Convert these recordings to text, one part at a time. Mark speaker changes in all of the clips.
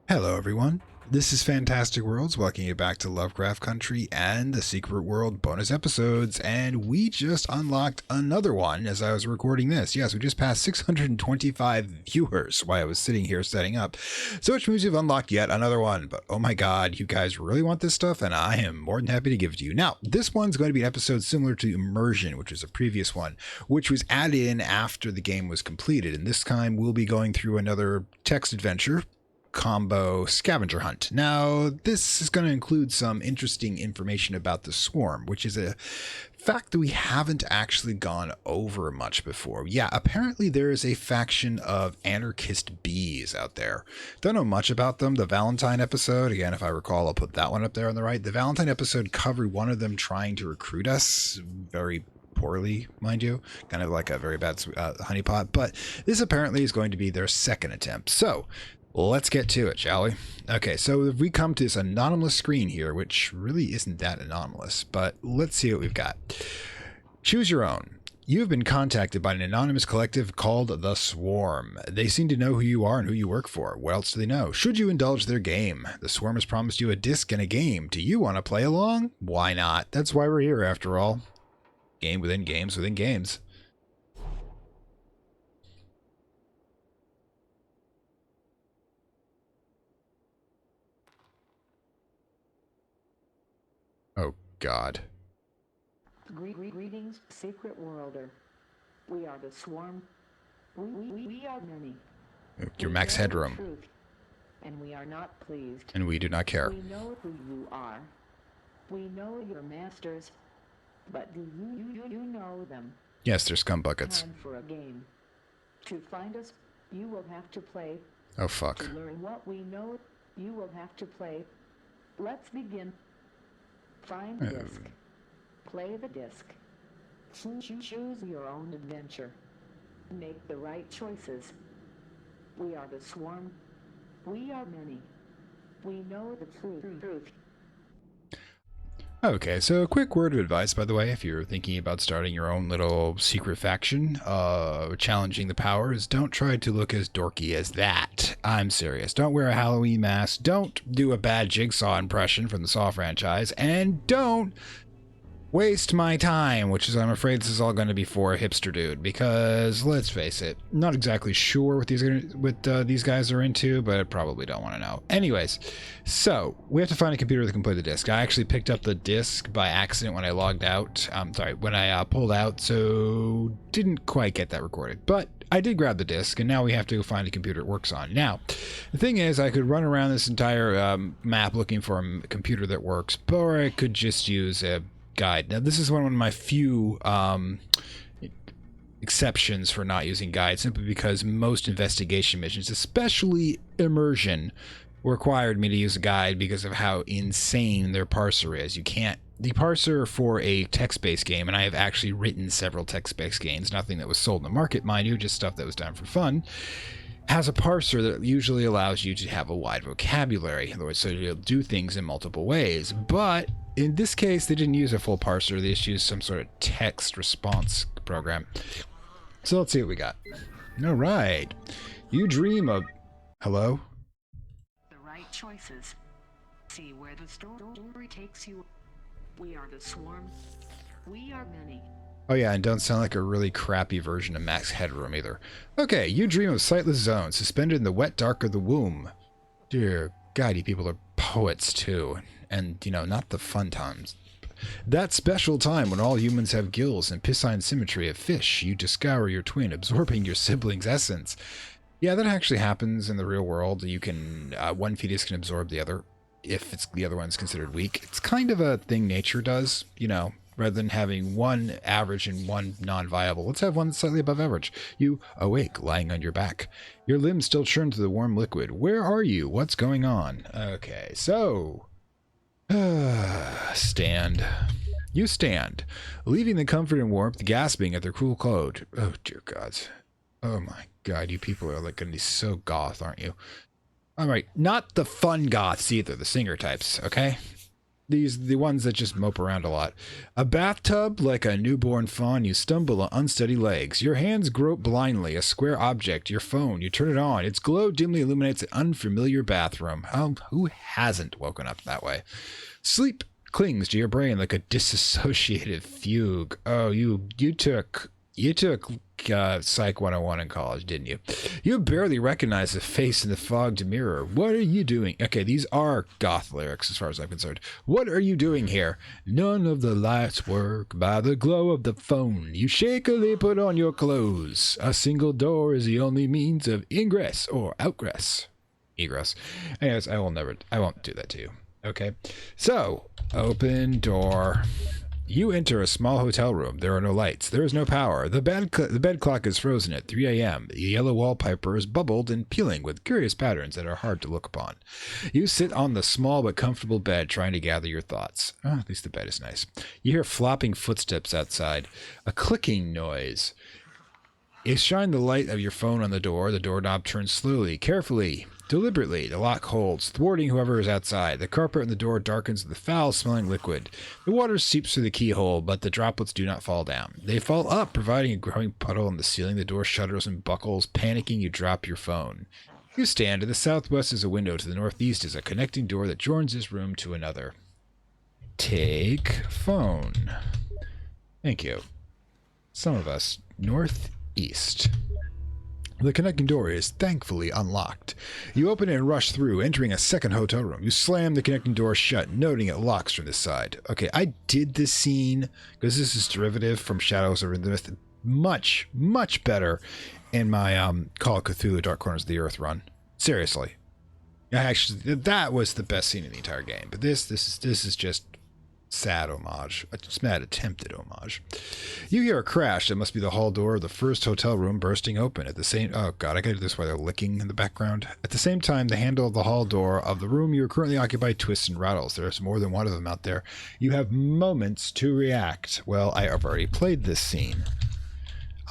Speaker 1: Hello everyone, this is Fantastic Worlds, welcoming you back to Lovecraft Country and the Secret World bonus episodes, and we just unlocked another one as I was recording this. Yes, we just passed 625 viewers while I was sitting here setting up, so which means we've unlocked yet another one, but oh my god, you guys really want this stuff, and I am more than happy to give it to you. Now, this one's going to be an episode similar to Immersion, which was a previous one, which was added in after the game was completed, and this time we'll be going through another text adventure combo scavenger hunt. Now, this is going to include some interesting information about the swarm, which is a fact that we haven't actually gone over much before. Yeah, apparently there is a faction of anarchist bees out there. Don't know much about them. The Valentine episode, again, if I recall, I'll put that one up there on the right. The Valentine episode covered one of them trying to recruit us very poorly, mind you, kind of like a very bad honeypot, but this apparently is going to be their second attempt. So let's get to it, shall we? Okay, so if we come to this anonymous screen here, which really isn't that anomalous, but let's see what we've got. Choose your own. You have been contacted by an anonymous collective called The Swarm. They seem to know who you are and who you work for. What else do they know? Should you indulge their game? The Swarm has promised you a disc and a game. Do you want to play along? Why not? That's why we're here, after all. Game within games within games. Oh, God.
Speaker 2: Greetings, Secret Worlder. We are the Swarm. We are many.
Speaker 1: Your max headroom.
Speaker 2: Truth, and we are not pleased.
Speaker 1: And we do not care.
Speaker 2: We know who you are. We know your masters. But do you know them?
Speaker 1: Yes, they're scumbuckets.
Speaker 2: Time for a game. To find us, you will have to play.
Speaker 1: Oh, fuck.
Speaker 2: To learn what we know, you will have to play. Let's begin. Find the disc. Play the disc. Choose your own adventure. Make the right choices. We are the Swarm. We are many. We know the truth.
Speaker 1: Okay, so a quick word of advice, by the way, if you're thinking about starting your own little secret faction, challenging the powers, don't try to look as dorky as that. I'm serious. Don't wear a Halloween mask, don't do a bad Jigsaw impression from the Saw franchise, and don't waste my time, which is, I'm afraid this is all going to be for Hipster Dude, because let's face it, not exactly sure what these guys are into, but I probably don't want to know. Anyways, so we have to find a computer that can play the disc. I actually picked up the disc by accident when I logged out. When I pulled out, so didn't quite get that recorded, but I did grab the disc, and now we have to find a computer it works on. Now, the thing is, I could run around this entire map looking for a computer that works, or I could just use a guide. Now, this is one of my few exceptions for not using guides, simply because most investigation missions, especially Immersion, required me to use a guide because of how insane their parser is. You can't. The parser for a text-based game, and I have actually written several text-based games, nothing that was sold in the market, mind you, just stuff that was done for fun, has a parser that usually allows you to have a wide vocabulary. In other words, so you'll do things in multiple ways. But in this case, they didn't use a full parser. They just used some sort of text response program. So let's see what we got. All right. You dream of... Hello?
Speaker 2: The right choices. See where the story takes you. We are the Swarm. We are many.
Speaker 1: Oh yeah, and don't sound like a really crappy version of Max Headroom either. Okay, you dream of sightless zones, suspended in the wet dark of the womb. Dear God, you people are poets too. And, you know, not the fun times. That special time when all humans have gills and piscine symmetry of fish, you devour your twin, absorbing your sibling's essence. Yeah, that actually happens in the real world. You can, one fetus can absorb the other if the other one's considered weak. It's kind of a thing nature does, you know. Rather than having one average and one non-viable, let's have one slightly above average. You awake, lying on your back. Your limbs still churn through the warm liquid. Where are you? What's going on? Okay, so... stand. You stand, leaving the comfort and warmth, gasping at their cool cold. Oh, dear God. Oh, my God, you people are like going to be so goth, aren't you? All right, not the fun goths either, the singer types, okay? The ones that just mope around a lot. A bathtub, like a newborn fawn, you stumble on unsteady legs. Your hands grope blindly. A square object, your phone. You turn it on. Its glow dimly illuminates an unfamiliar bathroom. Who hasn't woken up that way? Sleep clings to your brain like a disassociated fugue. Oh, you took Psych 101 in college, didn't you? You barely recognize the face in the fogged mirror. What are you doing? Okay, these are goth lyrics as far as I'm concerned. What are you doing here? None of the lights work by the glow of the phone. You shakily put on your clothes. A single door is the only means of ingress or outgress. Egress. Anyways, I won't do that to you. Okay, so open door. You enter a small hotel room. There are no lights. There is no power. The bed clock is frozen at 3 a.m. The yellow wallpaper is bubbled and peeling with curious patterns that are hard to look upon. You sit on the small but comfortable bed trying to gather your thoughts. Oh, at least the bed is nice. You hear flopping footsteps outside. A clicking noise. You shine the light of your phone on the door. The doorknob turns slowly, carefully, deliberately. The lock holds, thwarting whoever is outside. The carpet on the door darkens with a foul-smelling liquid. The water seeps through the keyhole, but the droplets do not fall down. They fall up, providing a growing puddle on the ceiling. The door shudders and buckles. Panicking, you drop your phone. You stand. To the southwest is a window. To the northeast is a connecting door that joins this room to another. Take phone. Thank you. Some of us. Northeast. The connecting door is thankfully unlocked. You open it and rush through, entering a second hotel room. You slam the connecting door shut, noting it locks from this side. Okay, I did this scene, because this is derivative from Shadows over the Myth, much, much better in my Call of Cthulhu Dark Corners of the Earth run. Seriously. Actually, that was the best scene in the entire game. But this is just sad homage. It's mad attempted homage. You hear a crash that must be the hall door of the first hotel room bursting open. At the same... Oh, God, I gotta do this while they're licking in the background. At the same time, the handle of the hall door of the room you're currently occupied twists and rattles. There's more than one of them out there. You have moments to react. Well, I have already played this scene.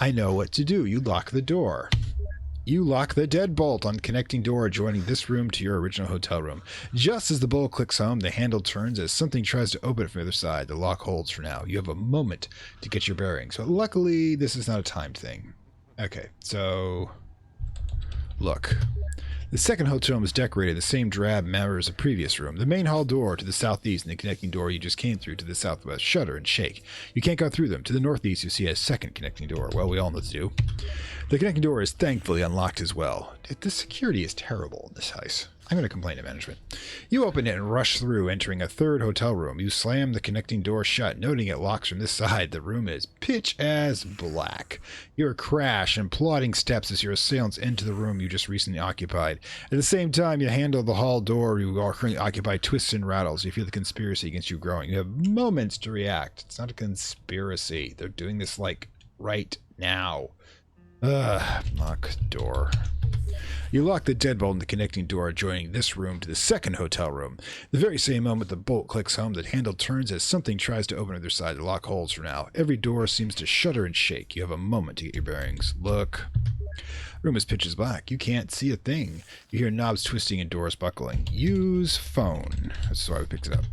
Speaker 1: I know what to do. You lock the door. You lock the deadbolt on connecting door adjoining this room to your original hotel room. Just as the bolt clicks home, the handle turns as something tries to open it from the other side. The lock holds for now. You have a moment to get your bearings. But luckily, this is not a timed thing. Okay, so... Look. The second hotel room is decorated in the same drab manner as the previous room. The main hall door to the southeast and the connecting door you just came through to the southwest shudder and shake. You can't go through them. To the northeast, you see a second connecting door. Well, we all know what to do. The connecting door is thankfully unlocked as well. The security is terrible in this house. I'm going to complain to management. You open it and rush through, entering a third hotel room. You slam the connecting door shut, noting it locks from this side. The room is pitch as black. You hear a crash and plodding steps as your assailants enter the room you just recently occupied. At the same time, you handle the hall door you are currently occupied twists and rattles. You feel the conspiracy against you growing. You have moments to react. It's not a conspiracy. They're doing this, like, right now. Lock door. You lock the deadbolt in the connecting door adjoining this room to the second hotel room. The very same moment the bolt clicks home, the handle turns as something tries to open on the other side. The lock holds for now. Every door seems to shudder and shake. You have a moment to get your bearings. Look. Room is pitch black. You can't see a thing. You hear knobs twisting and doors buckling. Use phone. That's why we picked it up.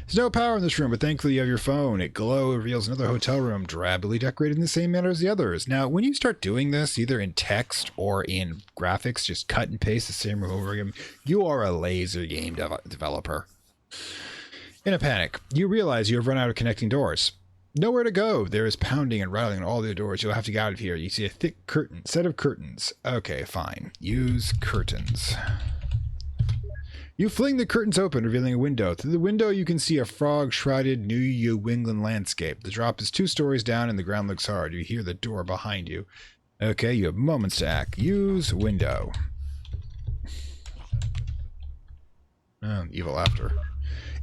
Speaker 1: There's no power in this room, but thankfully you have your phone. It glow reveals another hotel room, drably decorated in the same manner as the others. Now, when you start doing this, either in text or in graphics, just cut and paste the same room over again, you are a laser game developer. In a panic, you realize you have run out of connecting doors. Nowhere to go. There is pounding and rattling on all the doors. You'll have to get out of here. You see a thick set of curtains. Okay, fine. Use curtains. You fling the curtains open, revealing a window. Through the window, you can see a frog-shrouded New England landscape. The drop is 2 stories down and the ground looks hard. You hear the door behind you. Okay, you have moments to act. Use window. Evil laughter.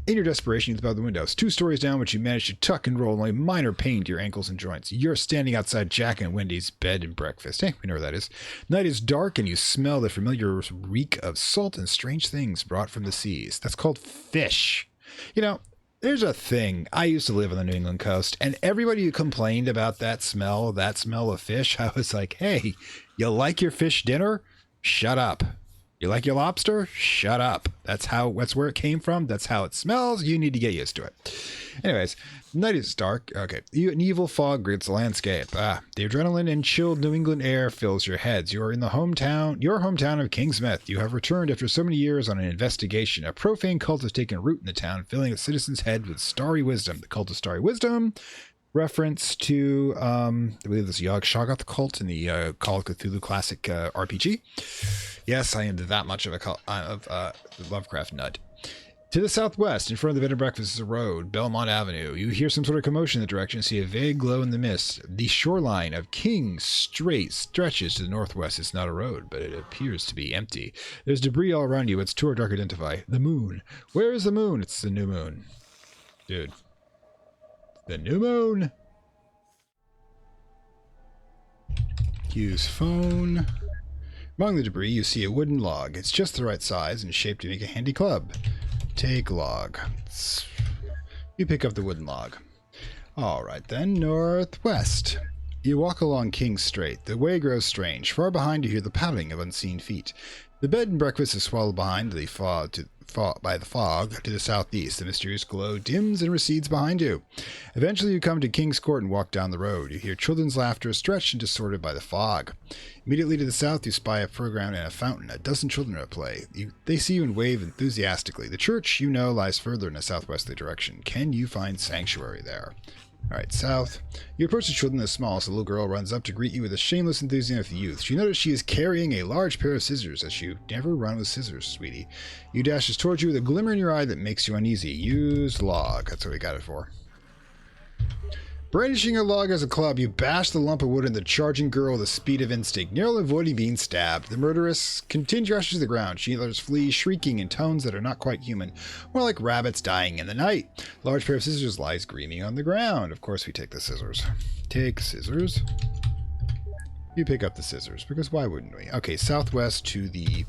Speaker 1: In your desperation, you look out the windows. 2 stories down, which you manage to tuck and roll, only minor pain to your ankles and joints. You're standing outside Jack and Wendy's bed and breakfast. Hey, we know where that is. Night is dark, and you smell the familiar reek of salt and strange things brought from the seas. That's called fish. You know, there's a thing. I used to live on the New England coast, and everybody who complained about that smell of fish, I was like, hey, you like your fish dinner? Shut up. You like your lobster? Shut up. That's where it came from. That's how it smells. You need to get used to it. Anyways, night is dark. Okay. An evil fog greets the landscape. The adrenaline and chilled New England air fills your heads. You are in your hometown of Kingsmith. You have returned after so many years on an investigation. A profane cult has taken root in the town, filling its citizens' head with starry wisdom. The cult of starry wisdom, reference to, I believe this Yog Shoggoth cult in the Call of Cthulhu classic RPG. Yes, I am that much of a Lovecraft nut. To the southwest, in front of the bed and breakfast, is a road, Belmont Avenue. You hear some sort of commotion in the direction, see a vague glow in the mist. The shoreline of King Strait stretches to the northwest. It's not a road, but it appears to be empty. There's debris all around you. It's too dark to identify. The moon. Where is the moon? It's the new moon. Dude. The new moon. Use phone. Among the debris, you see a wooden log. It's just the right size and shaped to make a handy club. Take log. You pick up the wooden log. All right, then, northwest. You walk along King Strait. The way grows strange. Far behind, you hear the padding of unseen feet. The bed and breakfast is swallowed behind by the fog to the southeast. The mysterious glow dims and recedes behind you. Eventually, you come to King's Court and walk down the road. You hear children's laughter stretched and distorted by the fog. Immediately to the south, you spy a playground and a fountain. A dozen children are at play. They see you and wave enthusiastically. The church, you know, lies further in a southwesterly direction. Can you find sanctuary there? All right, south. You approach the children as small, so the little girl runs up to greet you with a shameless enthusiasm of youth. You notice she is carrying a large pair of scissors, as you never run with scissors, sweetie. You dashes towards you with a glimmer in your eye that makes you uneasy. Use log. That's what we got it for. Brandishing your log as a club, you bash the lump of wood in the charging girl with the speed of instinct, nearly avoiding being stabbed. The murderess continues rushes to the ground. She others flee, shrieking in tones that are not quite human, more like rabbits dying in the night. Large pair of scissors lies gleaming on the ground. Of course, we take the scissors. Take scissors. You pick up the scissors, because why wouldn't we? Okay, southwest to the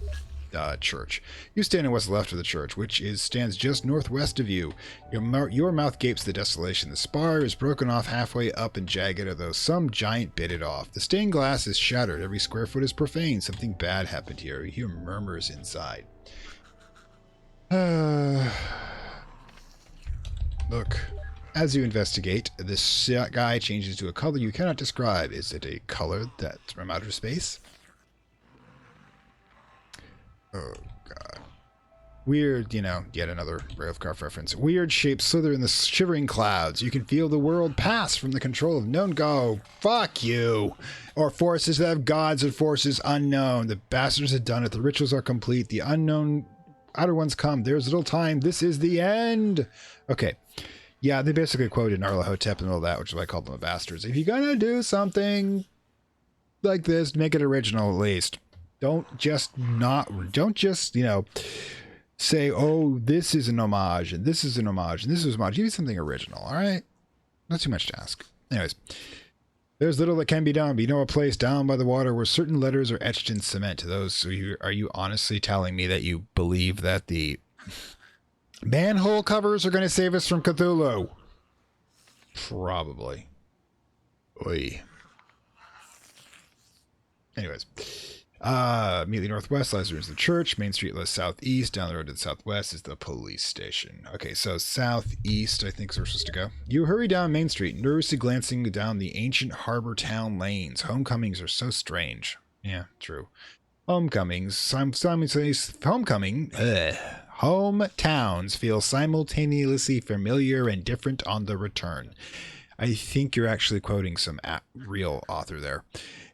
Speaker 1: church. You stand in what's left of the church, which stands just northwest of you. Your mouth gapes the desolation. The spire is broken off halfway up and jagged, although some giant bit it off. The stained glass is shattered. Every square foot is profane. Something bad happened here. You hear murmurs inside. Look. As you investigate, this sky changes to a color you cannot describe. Is it a color that's from outer space? Oh, God. Weird, yet another Lovecraft reference. Weird shapes slither in the shivering clouds. You can feel the world pass from the control of known go. Fuck you. Or forces that have gods and forces unknown. The bastards have done it. The rituals are complete. The unknown outer ones come. There's little time. This is the end. Okay. Yeah, they basically quoted Nyarlathotep and all that, which is why I called them the bastards. If you're gonna do something like this, make it original at least. Don't just, say, oh, this is an homage, and this is an homage, and this is an homage. Give me something original, all right? Not too much to ask. Anyways, there's little that can be done, but you know a place down by the water where certain letters are etched in cement. To those, are you honestly telling me that you believe that the manhole covers are going to save us from Cthulhu? Probably. Oy. Anyways. Immediately northwest lies the ruins of the church. Main Street lies southeast. Down the road to the southwest is the police station. Okay, so southeast, I think is where we're supposed to go. You hurry down Main Street, nervously glancing down the ancient harbor town lanes. Homecomings are so strange. Yeah, true. Hometowns feel simultaneously familiar and different on the return. I think you're actually quoting some real author there.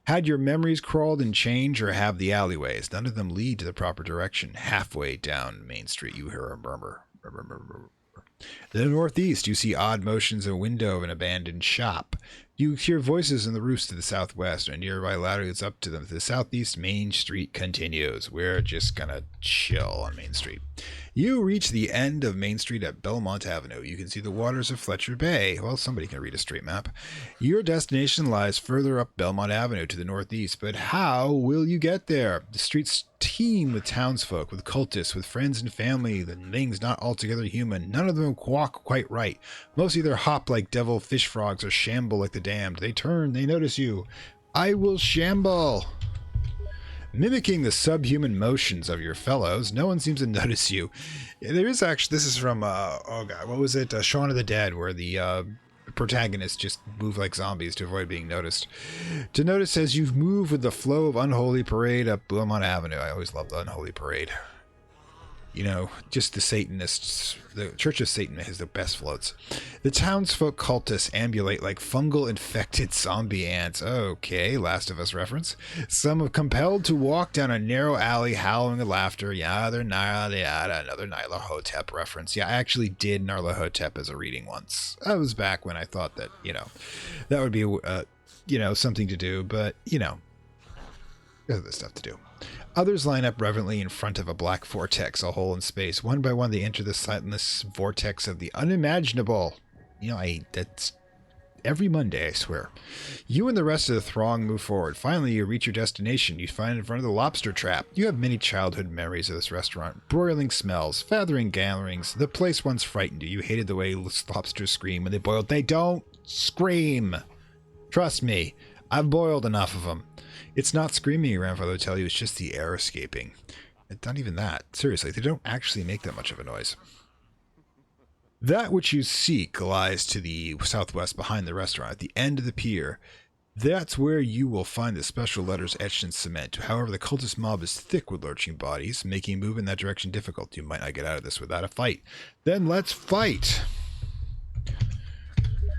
Speaker 1: Had your memories crawled and changed, or have the alleyways? None of them lead to the proper direction. Halfway down Main Street, you hear a murmur. To the northeast, you see odd motions in a window of an abandoned shop. You hear voices in the roofs to the southwest, and a nearby ladder leads up to them. To the southeast, Main Street continues. We're just gonna chill on Main Street. You reach the end of Main Street at Belmont Avenue. You can see the waters of Fletcher Bay. Well, somebody can read a street map. Your destination lies further up Belmont Avenue to the northeast, but how will you get there? The streets teem with townsfolk, with cultists, with friends and family, the things not altogether human. None of them walk quite right. Most either hop like devil fish frogs or shamble like the damned. They turn, they notice you. I will shamble. Mimicking the subhuman motions of your fellows, no one seems to notice you. There is actually, this is from, oh god, what was it? Shaun of the Dead, where the protagonists just move like zombies to avoid being noticed. To notice as you move with the flow of unholy parade up Beaumont Avenue. I always love the unholy parade. You know, just the Satanists, the Church of Satan has the best floats. The townsfolk cultists ambulate like fungal infected zombie ants. Okay, Last of Us reference. Some are compelled to walk down a narrow alley howling with laughter. Yada, another Nyla Hotep reference. Yeah, I actually did Nyla Hotep as a reading once. That was back when I thought that, you know, that would be, you know, something to do, but, you know, there's other stuff to do. Others line up reverently in front of a black vortex, a hole in space. One by one, they enter the sightless vortex of the unimaginable. You know, that's every Monday, I swear. You and the rest of the throng move forward. Finally, you reach your destination. You find in front of the lobster trap. You have many childhood memories of this restaurant. Broiling smells, feathering gatherings. The place once frightened you. You hated the way lobsters scream when they boiled. They don't scream. Trust me, I've boiled enough of them. It's not screaming, your grandfather would tell you, it's just the air escaping. It's not even that. Seriously, they don't actually make that much of a noise. That which you seek lies to the southwest behind the restaurant, at the end of the pier. That's where you will find the special letters etched in cement. However, the cultist mob is thick with lurching bodies, making a move in that direction difficult. You might not get out of this without a fight. Then let's fight!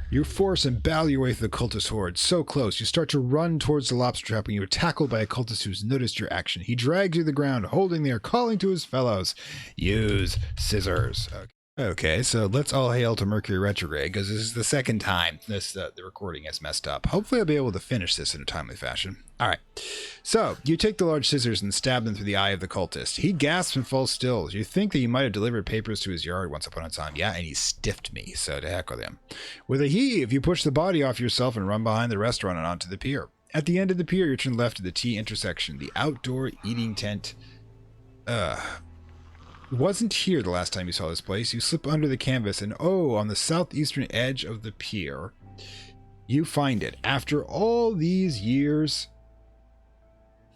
Speaker 1: You force and battle your way through the cultist horde. So close, you start to run towards the lobster trap when you are tackled by a cultist who's noticed your action. He drags you to the ground, holding there, calling to his fellows. Use scissors. Okay, so let's all hail to Mercury retrograde, because this is the second time the recording has messed up. Hopefully I'll be able to finish this in a timely fashion. Alright, so you take the large scissors and stab them through the eye of the cultist. He gasps and falls still. You think that you might have delivered papers to his yard once upon a time. Yeah, and he stiffed me, so to heck with him. With a heave, you push the body off yourself and run behind the restaurant and onto the pier. At the end of the pier, you turn left to the T intersection, the outdoor eating tent. Wasn't here the last time you saw this place. You slip under the canvas and on the southeastern edge of the pier, you find it. After all these years,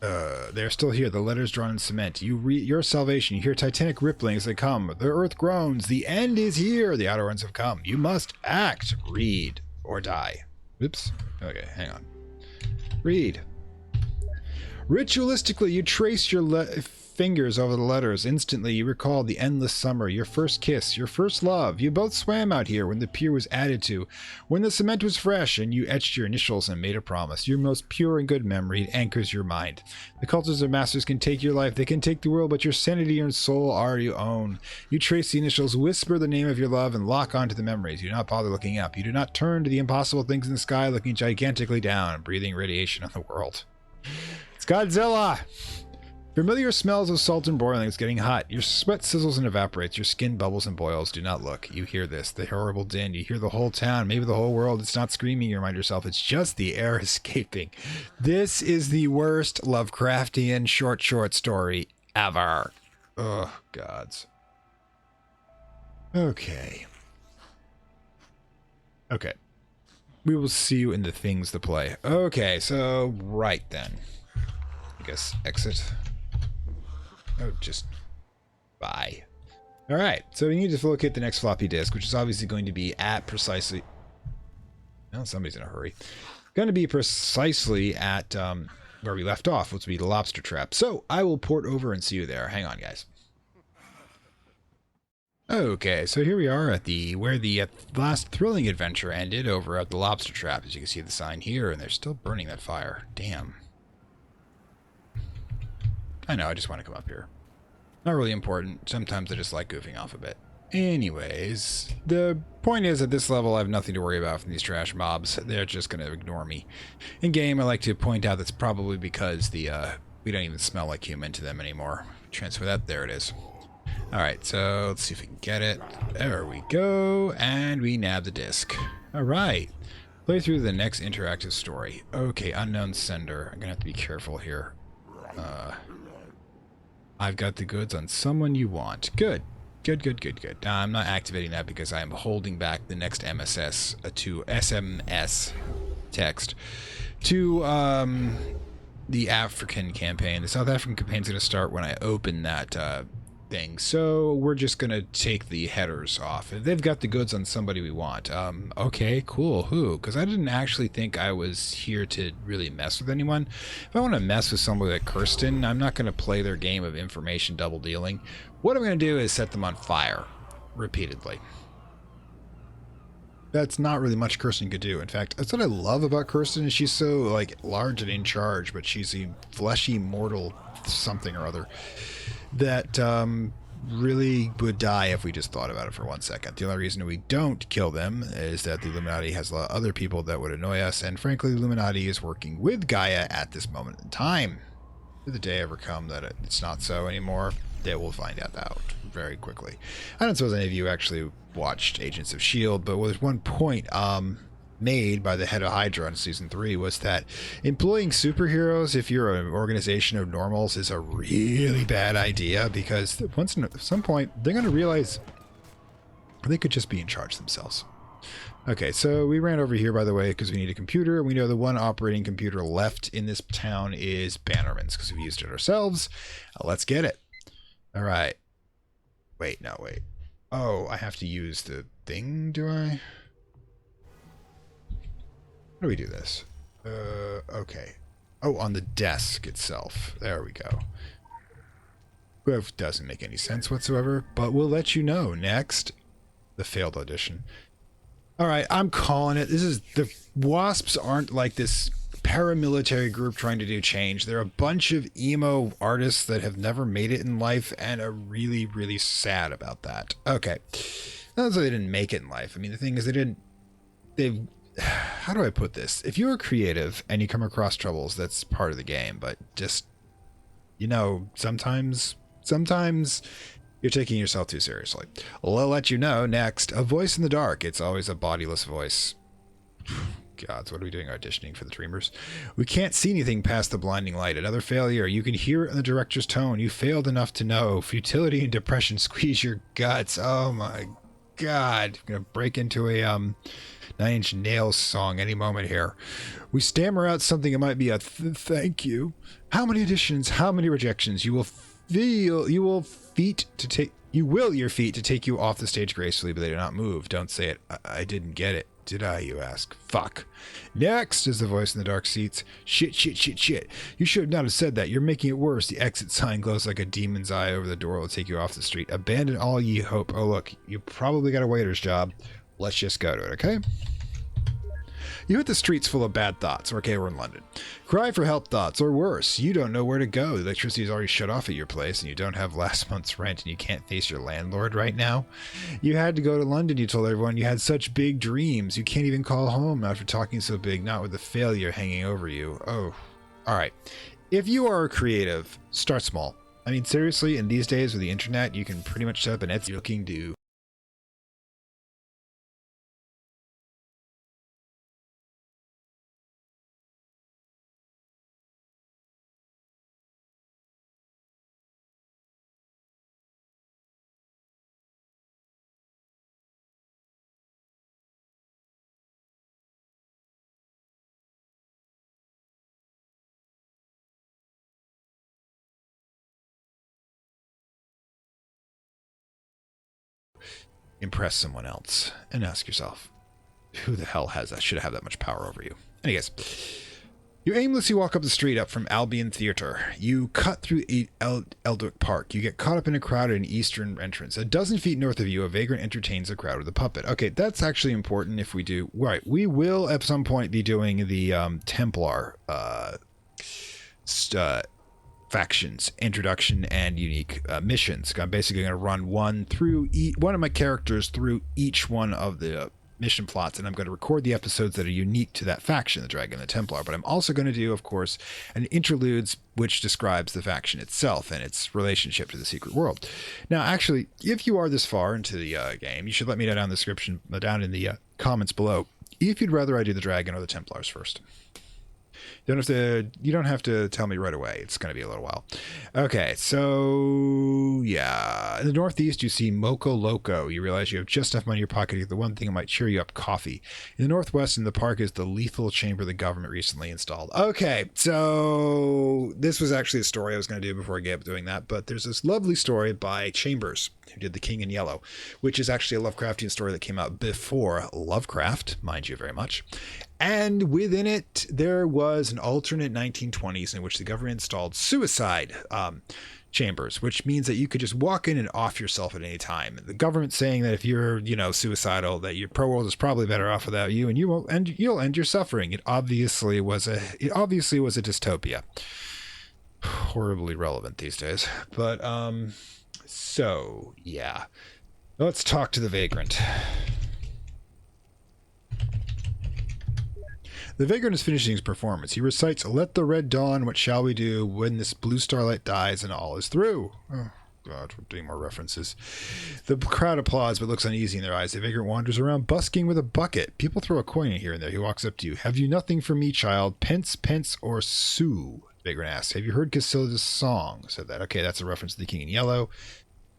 Speaker 1: they're still here. The letters drawn in cement. You read your salvation. You hear titanic rippling as they come. The earth groans. The end is here. The outer ones have come. You must act. Read or die. Oops. Okay, hang on. Read. Ritualistically, you trace your fingers over the letters. Instantly, you recall the endless summer, your first kiss, your first love. You both swam out here when the pier was added to, when the cement was fresh, and you etched your initials and made a promise. Your most pure and good memory. It anchors your mind. The cultists of masters can take your life, they can take the world, but your sanity and soul are your own. You trace the initials, whisper the name of your love, and lock onto the memories. You do not bother looking up. You do not turn to the impossible things in the sky, looking gigantically down, breathing radiation on the world. It's Godzilla! Familiar smells of salt and boiling. It's getting hot. Your sweat sizzles and evaporates. Your skin bubbles and boils. Do not look. You hear this, the horrible din. You hear the whole town, maybe the whole world. It's not screaming. You remind yourself it's just the air escaping. This is the worst Lovecraftian short story ever. Oh, gods. Okay. We will see you in the things to play. Okay, so right then. I guess exit. Oh, just bye. All right, so we need to locate the next floppy disk, which is obviously going to be at precisely. Well, somebody's in a hurry. Going to be precisely at where we left off, which will be the lobster trap. So I will port over and see you there. Hang on, guys. Okay, so here we are at where the last thrilling adventure ended, over at the lobster trap. As you can see the sign here, and they're still burning that fire. Damn. I know, I just want to come up here. Not really important. Sometimes I just like goofing off a bit. Anyways, the point is at this level I have nothing to worry about from these trash mobs. They're just going to ignore me. In game, I like to point out that's probably because we don't even smell like human to them anymore. Transfer that. There it is. Alright, so let's see if we can get it. There we go. And we nab the disc. Alright. Play through the next interactive story. Okay, unknown sender. I'm going to have to be careful here. I've got the goods on someone you want. Good. Good. I'm not activating that because I am holding back the next SMS to SMS text to the African campaign. The South African campaign is going to start when I open that thing. So we're just going to take the headers off. If they've got the goods on somebody we want. Okay, cool. Who? Because I didn't actually think I was here to really mess with anyone. If I want to mess with somebody like Kirsten, I'm not going to play their game of information double dealing. What I'm going to do is set them on fire repeatedly. That's not really much Kirsten could do. In fact, that's what I love about Kirsten is she's so like large and in charge, but she's a fleshy mortal something or other that really would die if we just thought about it for 1 second. The only reason we don't kill them is that the Illuminati has a lot of other people that would annoy us, and frankly, the Illuminati is working with Gaia at this moment in time. If the day ever come that it's not so anymore, they will find out very quickly. I don't suppose any of you actually watched Agents of S.H.I.E.L.D., but there's one point made by the head of Hydra in season 3 was that employing superheroes, if you're an organization of normals, is a really bad idea, because at some point they're going to realize they could just be in charge themselves. Okay, so we ran over here, by the way, because we need a computer. We know the one operating computer left in this town is Bannerman's, because we've used it ourselves. Let's get it. All right. Wait. Oh, I have to use the thing, do I? How do we do this? Okay. Oh, on the desk itself. There we go. That doesn't make any sense whatsoever, but we'll let you know next. The failed audition. All right, I'm calling it. The Wasps aren't like this paramilitary group trying to do change. They're a bunch of emo artists that have never made it in life and are really, really sad about that. Okay. Not that they didn't make it in life. I mean, the thing is how do I put this? If you're creative and you come across troubles, that's part of the game, but just, sometimes you're taking yourself too seriously. Well, I'll let you know next. A voice in the dark. It's always a bodiless voice. Gods, what are we doing auditioning for the Dreamers? We can't see anything past the blinding light. Another failure. You can hear it in the director's tone. You failed enough to know. Futility and depression squeeze your guts. Oh my God. I'm going to break into a 9 Inch Nails song any moment here. We stammer out something. It might be a thank you. How many auditions? How many rejections? You will your feet to take you off the stage gracefully, but they do not move. Don't say it. I didn't get it. Did I, you ask? Fuck. Next is the voice in the dark seats. Shit. You should not have said that. You're making it worse. The exit sign glows like a demon's eye over the door. Will take you off the street. Abandon all ye hope. Oh, look, you probably got a waiter's job. Let's just go to it, okay? You hit the streets full of bad thoughts. Okay, we're in London. Cry for help thoughts, or worse, you don't know where to go. The electricity is already shut off at your place, and you don't have last month's rent, and you can't face your landlord right now. You had to go to London, you told everyone. You had such big dreams. You can't even call home after talking so big, not with the failure hanging over you. Oh, all right. If you are creative, start small. I mean, seriously, in these days with the internet, you can pretty much set up an Etsy looking do. Impress someone else and ask yourself, who the hell should have that much power over you? Anyways, you aimlessly walk up the street up from Albion Theatre. You cut through Eldwick Park. You get caught up in a crowd at an eastern entrance. A dozen feet north of you, a vagrant entertains a crowd with a puppet. Okay, that's actually important if we do. Right, we will at some point be doing the Templar factions, introduction, and unique missions. I'm basically going to run one of my characters through each one of the mission plots, and I'm going to record the episodes that are unique to that faction, the Dragon and the Templar. But I'm also going to do, of course, an interludes which describes the faction itself and its relationship to the secret world. Now, actually, if you are this far into the game, you should let me know down in the description, down in the comments below, if you'd rather I do the Dragon or the Templars first. You don't have to tell me right away. It's going to be a little while. Okay, so yeah. In the Northeast, you see Moco Loco. You realize you have just enough money in your pocket to get the one thing that might cheer you up, coffee. In the Northwest, in the park, is the lethal chamber the government recently installed. Okay, so this was actually a story I was going to do before I gave up doing that, but there's this lovely story by Chambers, who did The King in Yellow, which is actually a Lovecraftian story that came out before Lovecraft, mind you very much. And within it, there was an alternate 1920s in which the government installed suicide chambers, which means that you could just walk in and off yourself at any time. The government saying that if you're, suicidal, that your pro world is probably better off without you, and you'll end your suffering. It obviously was a dystopia. Horribly relevant these days. But so yeah, let's talk to the vagrant. The vagrant is finishing his performance. He recites, "Let the red dawn, what shall we do when this blue starlight dies and all is through?" Oh, God, we're doing more references. The crowd applauds but looks uneasy in their eyes. The vagrant wanders around busking with a bucket. People throw a coin in here and there. He walks up to you. "Have you nothing for me, child? Pence, or sou?" The vagrant asks. "Have you heard Cassilda's song?" Said that. Okay, that's a reference to The King in Yellow.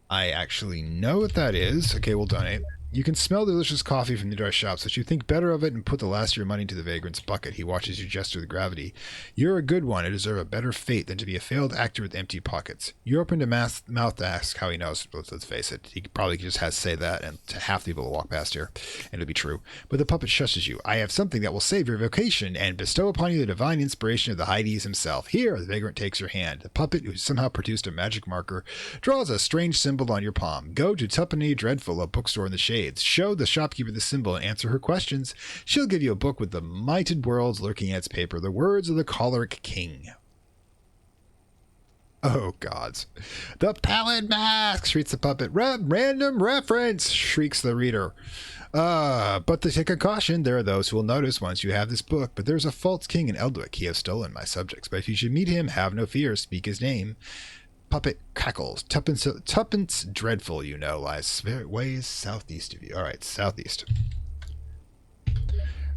Speaker 1: I actually know what that is. Okay, we'll donate. You can smell the delicious coffee from the nearby shops, but you think better of it and put the last of your money into the vagrant's bucket. He watches you gesture with gravity. "You're a good one. You deserve a better fate than to be a failed actor with empty pockets." You open to mouth to ask how he knows. Let's face it, he probably just has to say that, and to half the people will walk past here, and it'll be true. But the puppet shushes you. "I have something that will save your vocation and bestow upon you the divine inspiration of the Hyades himself. Here." The vagrant takes your hand. The puppet, who somehow produced a magic marker, draws a strange symbol on your palm. "Go to Tuppenny Dreadful, a bookstore in the shades. Show the shopkeeper the symbol and answer her questions. She'll give you a book with the mighted worlds lurking at its paper, the words of the choleric king." Oh, gods. "The pallid mask!" shrieks the puppet. "Random reference!" shrieks the reader. But to take a caution, there are those who will notice once you have this book. "But there's a false king in Eldwick. He has stolen my subjects. But if you should meet him, have no fear. Speak his name." Puppet cackles. Tuppence Dreadful, lies ways southeast of you. All right, southeast.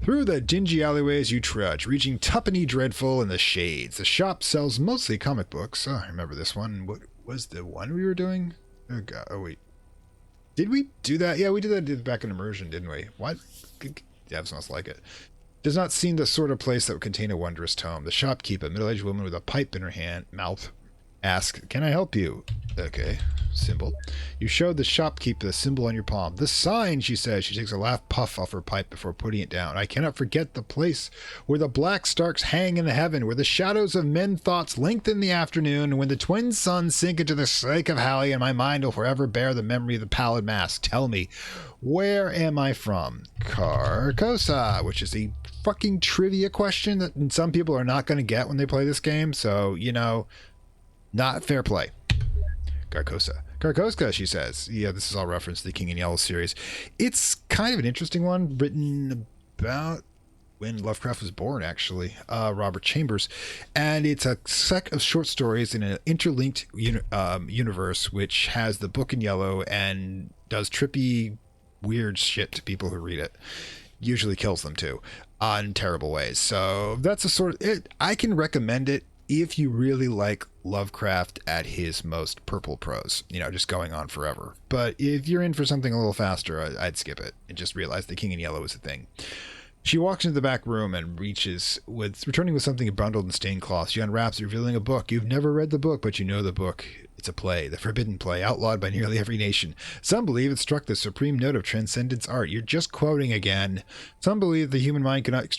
Speaker 1: Through the dingy alleyways you trudge, reaching Tuppenny Dreadful in the shades. The shop sells mostly comic books. Oh, I remember this one. What was the one we were doing? Oh, God. Oh, wait. Did we do that? Yeah, we did that back in Immersion, didn't we? What? Yeah, it sounds like it. Does not seem the sort of place that would contain a wondrous tome. The shopkeeper, a middle-aged woman with a pipe in her mouth, asks, "Can I help you?" Okay, symbol. You show the shopkeeper the symbol on your palm. "The sign," she says. She takes a last puff off her pipe before putting it down. "I cannot forget the place where the black stars hang in the heaven, where the shadows of men's thoughts lengthen the afternoon, and when the twin suns sink into the lake of Halley, and my mind will forever bear the memory of the pallid mask. Tell me, where am I from?" Carcosa, which is a fucking trivia question that some people are not going to get when they play this game, so, not fair play. Carcosa, she says. Yeah, this is all reference to the King in Yellow series. It's kind of an interesting one, written about when Lovecraft was born, actually. Robert Chambers. And it's a set of short stories in an interlinked universe, which has the book in yellow and does trippy, weird shit to people who read it. Usually kills them, too, in terrible ways. So that's a sort of... I can recommend it if you really like Lovecraft at his most purple prose, just going on forever. But if you're in for something a little faster, I'd skip it and just realize the King in Yellow is a thing. She walks into the back room and returning with something bundled in stained cloth. She unwraps, revealing a book. You've never read the book, but you know the book. It's a play, the forbidden play, outlawed by nearly every nation. Some believe it struck the supreme note of transcendence art. You're just quoting again. Some believe the human mind cannot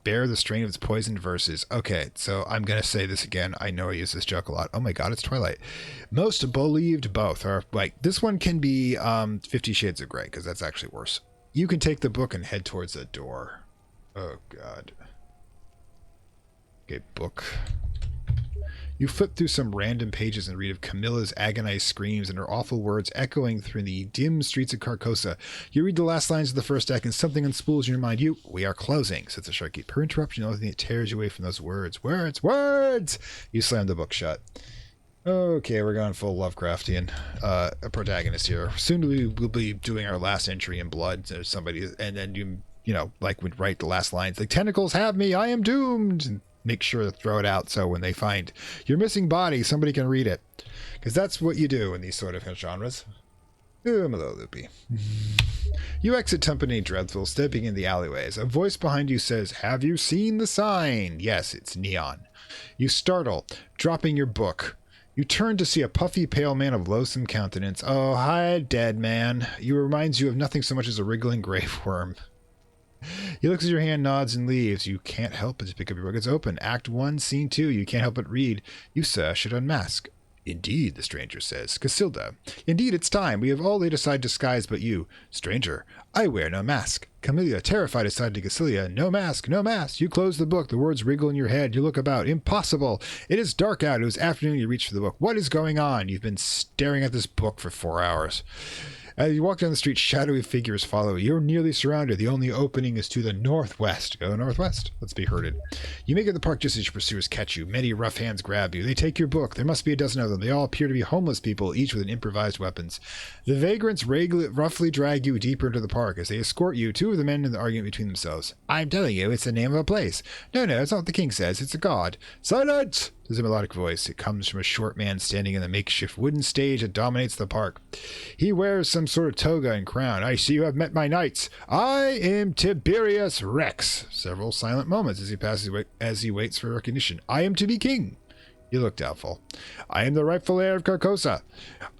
Speaker 1: bear the strain of its poisoned verses. Okay, so I'm going to say this again. I know I use this joke a lot. Oh my God, it's Twilight. Most believed both are like, this one can be 50 Shades of Grey, because that's actually worse. You can take the book and head towards the door. Oh God. Okay, book. You flip through some random pages and read of Camilla's agonized screams and her awful words echoing through the dim streets of Carcosa. You read the last lines of the first act and something unspools in your mind. "We are closing," says the shopkeeper. Her interruption, the only thing that tears you away from those words. Words! You slam the book shut. Okay, we're going full Lovecraftian a protagonist here. Soon we'll be doing our last entry in blood. Somebody, and then you like would write the last lines, like, tentacles have me, I am doomed, and make sure to throw it out so when they find your missing body, somebody can read it. Because that's what you do in these sort of genres. Ooh, I'm a little loopy. You exit Company Dreadful, stepping in the alleyways. A voice behind you says, have you seen the sign? Yes, it's neon. You startle, dropping your book. You turn to see a puffy, pale man of loathsome countenance. Oh, hi, dead man. He reminds you of nothing so much as a wriggling grave worm. He looks at your hand, nods, and leaves. You can't help but to pick up your book. It's open. Act 1, Scene 2. You can't help but read. You, sir, should unmask. Indeed, the stranger says. Casilda. Indeed, it's time. We have all laid aside disguise but you. Stranger. I wear no mask. Camellia, terrified, aside to Cassilia. No mask, no mask. You close the book. The words wriggle in your head. You look about. Impossible. It is dark out. It was afternoon. You reach for the book. What is going on? You've been staring at this book for 4 hours. As you walk down the street, shadowy figures follow. You're nearly surrounded. The only opening is to the northwest. Go northwest. Let's be herded. You make it to the park just as your pursuers catch you. Many rough hands grab you. They take your book. There must be a dozen of them. They all appear to be homeless people, each with an improvised weapons. The vagrants roughly drag you deeper into the park. As they escort you, two of the men in the argument between themselves. I'm telling you, it's the name of a place. No, it's not what the king says. It's a god. Silence! There's a melodic voice. It comes from a short man standing in the makeshift wooden stage that dominates the park. He wears some sort of toga and crown. I see you have met my knights. I am Tiberius Rex. Several silent moments as he waits for recognition. I am to be king. You look doubtful. I am the rightful heir of Carcosa.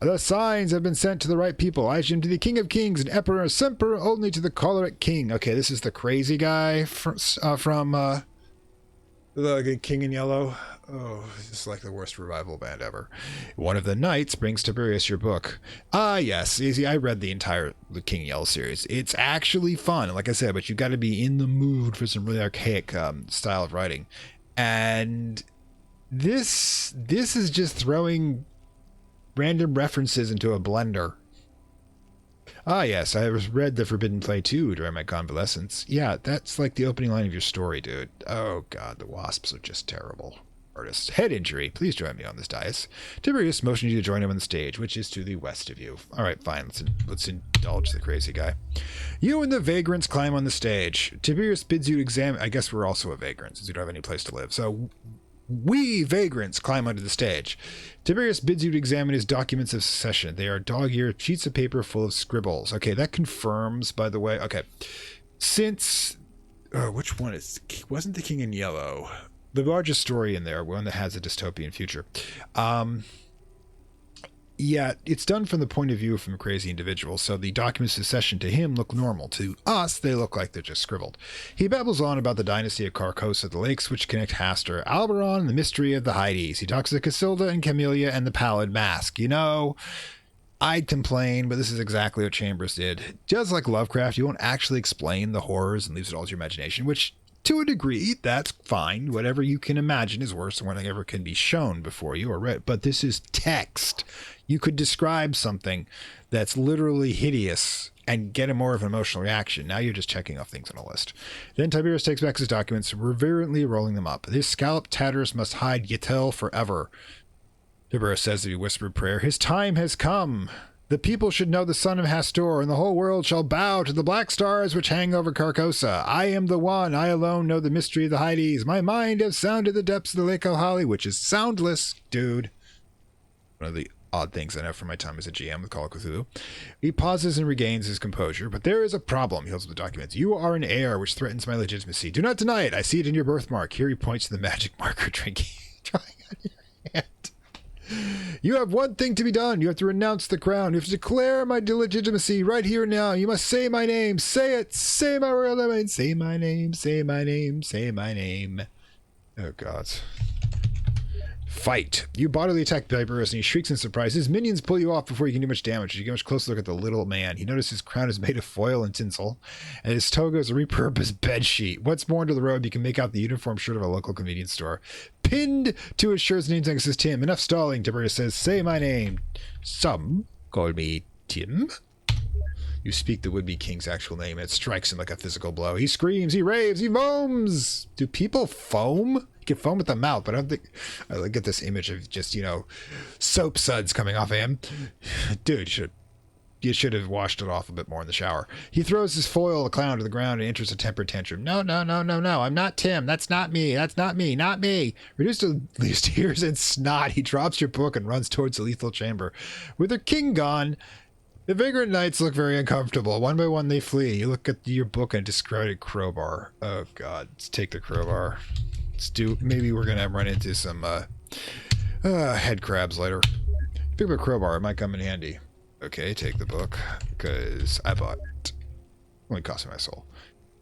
Speaker 1: The signs have been sent to the right people. I am to the king of kings and emperor semper only to the choleric king. Okay, this is the crazy guy from the King in Yellow. Oh, this is like the worst revival band ever. One of the knights brings Tiberius your book. Ah, yes. Easy. I read the entire King in Yellow series. It's actually fun, like I said, but you've got to be in the mood for some really archaic style of writing. And this is just throwing random references into a blender. Ah, yes, I read The Forbidden Play 2 during my convalescence. Yeah, that's like the opening line of your story, dude. Oh, God, the wasps are just terrible. Artist. Head injury. Please join me on this dais. Tiberius motions you to join him on the stage, which is to the west of you. All right, fine. Let's indulge the crazy guy. You and the vagrants climb on the stage. Tiberius bids you to examine... I guess we're also a vagrant, since we don't have any place to live. So... we vagrants climb onto the stage. Tiberius bids you to examine his documents of secession. They are dog-eared sheets of paper full of scribbles. Okay, that confirms, by the way. Okay, since which one is wasn't the King in Yellow the largest story in there? One that has a dystopian future. Yeah, it's done from the point of view from a crazy individual, so the documents of secession to him look normal. To us, they look like they're just scribbled. He babbles on about the dynasty of Carcosa, the lakes which connect Hastur, Alberon, and the mystery of the Hydes. He talks to Casilda and Camellia and the Pallid Mask. You know, I'd complain, but this is exactly what Chambers did. Just like Lovecraft, you won't actually explain the horrors and leaves it all to your imagination, which... to a degree, that's fine. Whatever you can imagine is worse than whatever can be shown before you or read. But this is text. You could describe something that's literally hideous and get a more of an emotional reaction. Now you're just checking off things on a list. Then Tiberius takes back his documents, reverently rolling them up. This scalloped tatters must hide Yetel forever. Tiberius says as he whispered prayer, his time has come. The people should know the son of Hastur, and the whole world shall bow to the black stars which hang over Carcosa. I am the one. I alone know the mystery of the Hydes. My mind has sounded the depths of the Lake O'Holly, which is soundless, dude. One of the odd things I know from my time as a GM with Call of Cthulhu. He pauses and regains his composure, but there is a problem. He holds up the documents. You are an heir which threatens my legitimacy. Do not deny it. I see it in your birthmark. Here he points to the magic marker drinking. Drawing on your hand. You have one thing to be done. You have to renounce the crown. You have to declare my illegitimacy right here and now. You must say my name. Say it. Say my royal name. Say my name. Say my name. Say my name. Oh, God. Fight. You bodily attack Tiberius and he shrieks in surprise. His minions pull you off before you can do much damage. You get a much closer look at the little man. He notices his crown is made of foil and tinsel, and his toga is a repurposed bed sheet. What's more, under the robe, you can make out the uniform shirt of a local convenience store. Pinned to his shirt's name tag says Tim. Enough stalling, Tiberius says. Say my name. Some call me Tim. You speak the would-be king's actual name, and it strikes him like a physical blow. He screams, he raves, he foams. Do people foam? You can foam with the mouth, but I don't think... I get this image of just, soap suds coming off of him. Dude, you You should have washed it off a bit more in the shower. He throws his foil, the clown, to the ground and enters a temper tantrum. No, no, no, no, no. I'm not Tim. That's not me. That's not me. Not me. Reduced to tears and snot, he drops your book and runs towards the lethal chamber. With their king gone, the vagrant knights look very uncomfortable. One by one, they flee. You look at your book and discarded crowbar. Oh, God. Let's take the crowbar. Let's do... Maybe we're going to run into some head crabs later. Pick up a crowbar. It might come in handy. Okay, take the book, because I bought it. Only cost me my soul.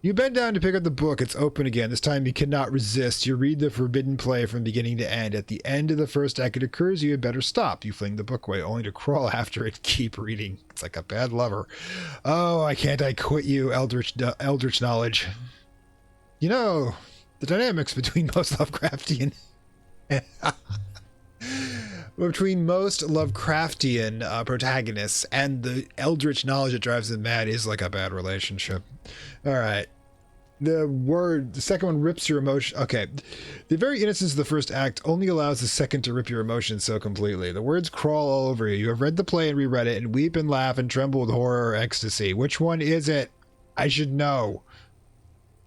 Speaker 1: You bend down to pick up the book. It's open again. This time you cannot resist. You read the forbidden play from beginning to end. At the end of the first act, it occurs you had better stop. You fling the book away, only to crawl after it and keep reading. It's like a bad lover. Oh, I quit you, eldritch knowledge. You know, the dynamics between most Lovecraftian... between most Lovecraftian protagonists and the eldritch knowledge that drives them mad is like a bad relationship. All right. The second one rips your emotion. Okay. The very innocence of the first act only allows the second to rip your emotions so completely. The words crawl all over you. You have read the play and reread it and weep and laugh and tremble with horror or ecstasy. Which one is it? I should know.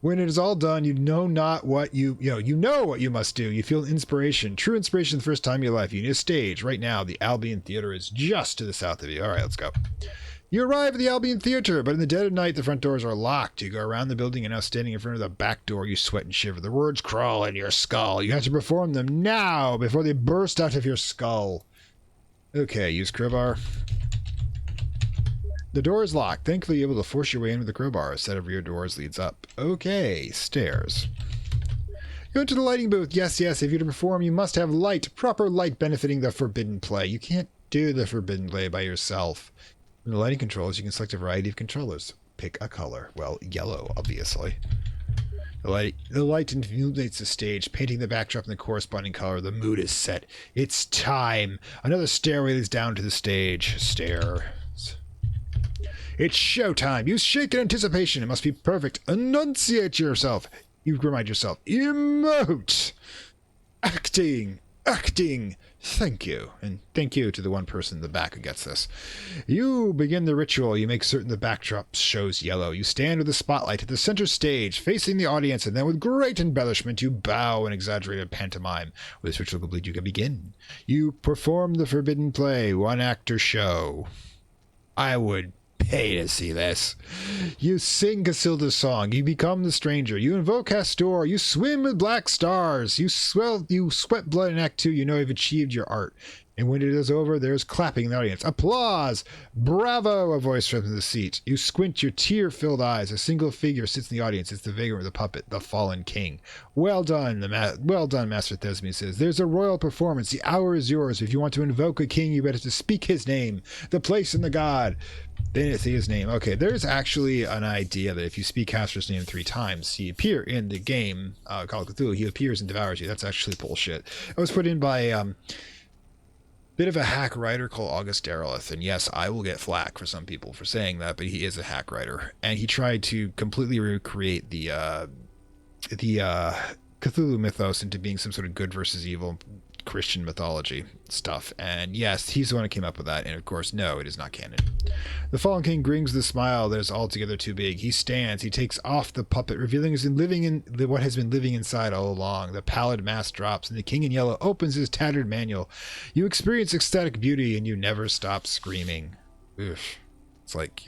Speaker 1: When it is all done, you know not what you know what you must do. You feel inspiration, true inspiration the first time in your life. You need a stage. Right now, the Albion Theater is just to the south of you. All right, let's go. You arrive at the Albion Theater, but in the dead of night, the front doors are locked. You go around the building and now standing in front of the back door, you sweat and shiver. The words crawl in your skull. You have to perform them now before they burst out of your skull. Okay, use crowbar. The door is locked. Thankfully, you're able to force your way in with the crowbar. A set of rear doors leads up. Okay, stairs. You enter the lighting booth. Yes, yes, if you're to perform, you must have light. Proper light benefiting the forbidden play. You can't do the forbidden play by yourself. In the lighting controls, you can select a variety of controllers. Pick a color. Well, yellow, obviously. The light illuminates the stage, painting the backdrop in the corresponding color. The mood is set. It's time. Another stairway leads down to the stage. Stairs. It's showtime. You shake in anticipation. It must be perfect. Enunciate yourself. You remind yourself. Emote. Acting. Acting. Thank you. And thank you to the one person in the back who gets this. You begin the ritual. You make certain the backdrop shows yellow. You stand with the spotlight at the center stage, facing the audience, and then with great embellishment, you bow in exaggerated pantomime. With this ritual complete, you can begin. You perform the forbidden play, one-actor show. I would pay to see this. You sing Casilda's song. You become the stranger. You invoke Castor. You swim with black stars. You sweat blood in Act 2. You know you've achieved your art. And when it is over, there's clapping in the audience. Applause! Bravo! A voice from the seat. You squint your tear-filled eyes. A single figure sits in the audience. It's the vagrant with the puppet, the fallen king. Well done, well done, Master Thesme says. There's a royal performance. The hour is yours. If you want to invoke a king, you better to speak his name, the place and the god. Then say his name. Okay, there's actually an idea that if you speak Castor's name 3 times, he appear in the game, Call of Cthulhu. He appears and devours you. That's actually bullshit. It was put in by bit of a hack writer called August Derleth, and yes, I will get flack for some people for saying that, but he is a hack writer, and he tried to completely recreate the Cthulhu mythos into being some sort of good versus evil Christian mythology stuff. And yes, he's the one who came up with that, and of course, no, it is not canon. The fallen king grins with a smile that is altogether too big. He stands, he takes off the puppet, revealing what has been living inside all along. The pallid mask drops, and the king in yellow opens his tattered manual. You experience ecstatic beauty, and you never stop screaming. Oof. It's like,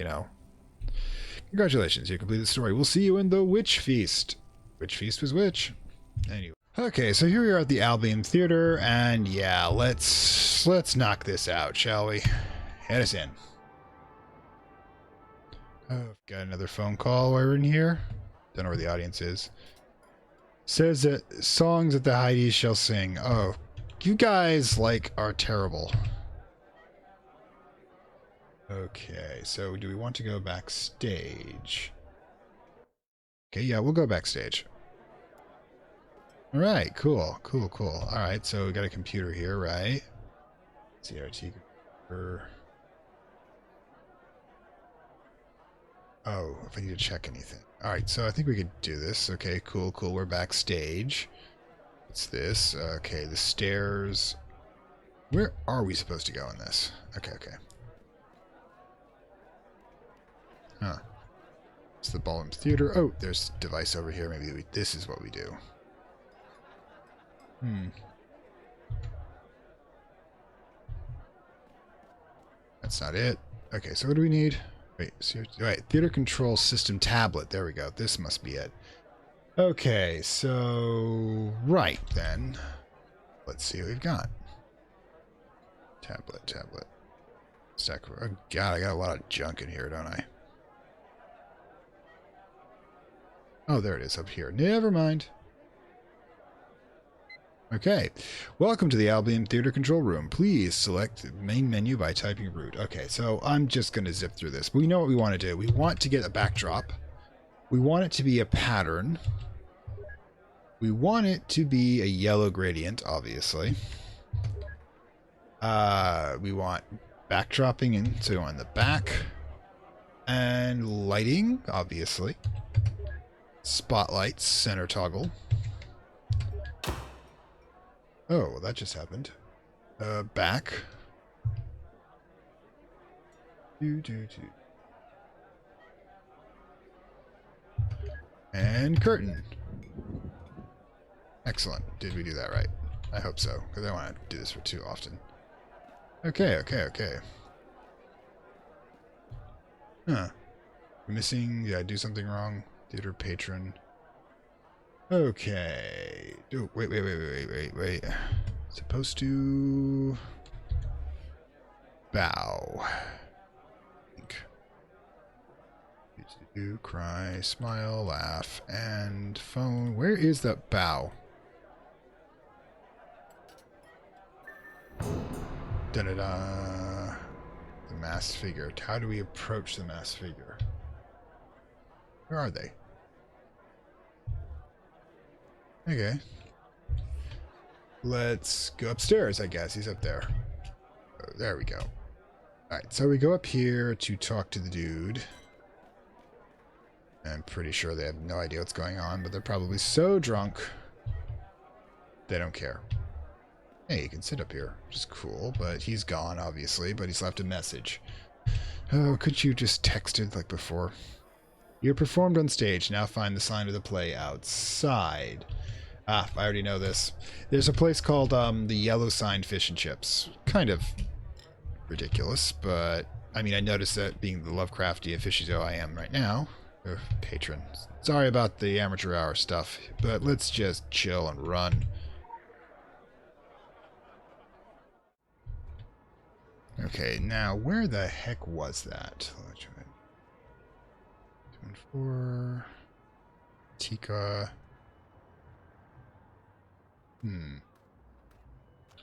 Speaker 1: congratulations, you completed the story. We'll see you in the Witch Feast. Which feast was which? Anyway. Okay, so here we are at the Albion Theater, and yeah, let's knock this out, shall we? Head us in. Oh, got another phone call while we're in here. Don't know where the audience is. Says that songs that the Heidi's shall sing. Oh, you guys, are terrible. Okay, so do we want to go backstage? Okay, yeah, we'll go backstage. All right, cool. All right, so we got a computer here, right? CRT computer. Oh, if I need to check anything. All right, so I think we could do this. Okay, cool. We're backstage. What's this? Okay, the stairs. Where are we supposed to go in this? Okay. Huh. It's the ballroom theater. Oh, there's a device over here. Maybe this is what we do. That's not it. Okay, so what do we need? Wait, so, right, theater control system tablet. There we go. This must be it. Okay, so right then. Let's see what we've got. Tablet. Stack. Oh god, I got a lot of junk in here, don't I? Oh, there it is up here. Never mind. Okay. Welcome to the Albion Theater Control Room. Please select main menu by typing root. Okay, so I'm just going to zip through this. We know what we want to do. We want to get a backdrop. We want it to be a pattern. We want it to be a yellow gradient, obviously. We want backdropping in, so on the back. And lighting, obviously. Spotlights, center toggle. Oh, well, that just happened. Back. And curtain. Excellent. Did we do that right? I hope so, because I don't want to do this for too often. Okay. Huh. Missing? Did I do something wrong? Theater patron. Okay. Oh, wait. Supposed to bow. Cry, smile, laugh, and phone. Where is that bow? Da-da-da. The masked figure. How do we approach the masked figure? Where are they? Okay. Let's go upstairs, I guess. He's up there. Oh, there we go. Alright, so we go up here to talk to the dude. I'm pretty sure they have no idea what's going on, but they're probably so drunk they don't care. Hey, you can sit up here, which is cool, but he's gone, obviously, but he's left a message. Oh, could you just text it like before? You performed on stage, now find the sign of the play outside. Ah, I already know this. There's a place called the Yellow Sign Fish and Chips. Kind of ridiculous, but I mean, I noticed that being the Lovecrafty aficionado I am right now. Patron. Sorry about the amateur hour stuff, but let's just chill and run. Okay, now where the heck was that? 214 Tika. I'm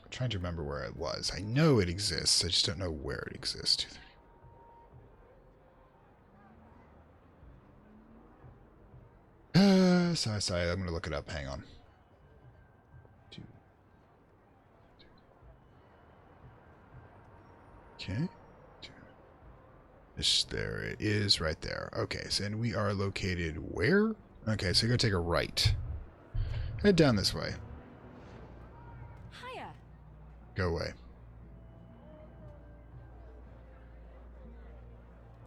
Speaker 1: trying to remember where it was. I know it exists, I just don't know where it exists. Sorry, I'm gonna look it up. Hang on. Okay. There it is, right there. Okay, so and we are located where? Okay, so you're gonna take a right. Head down this way.
Speaker 3: Hiya.
Speaker 1: Go away.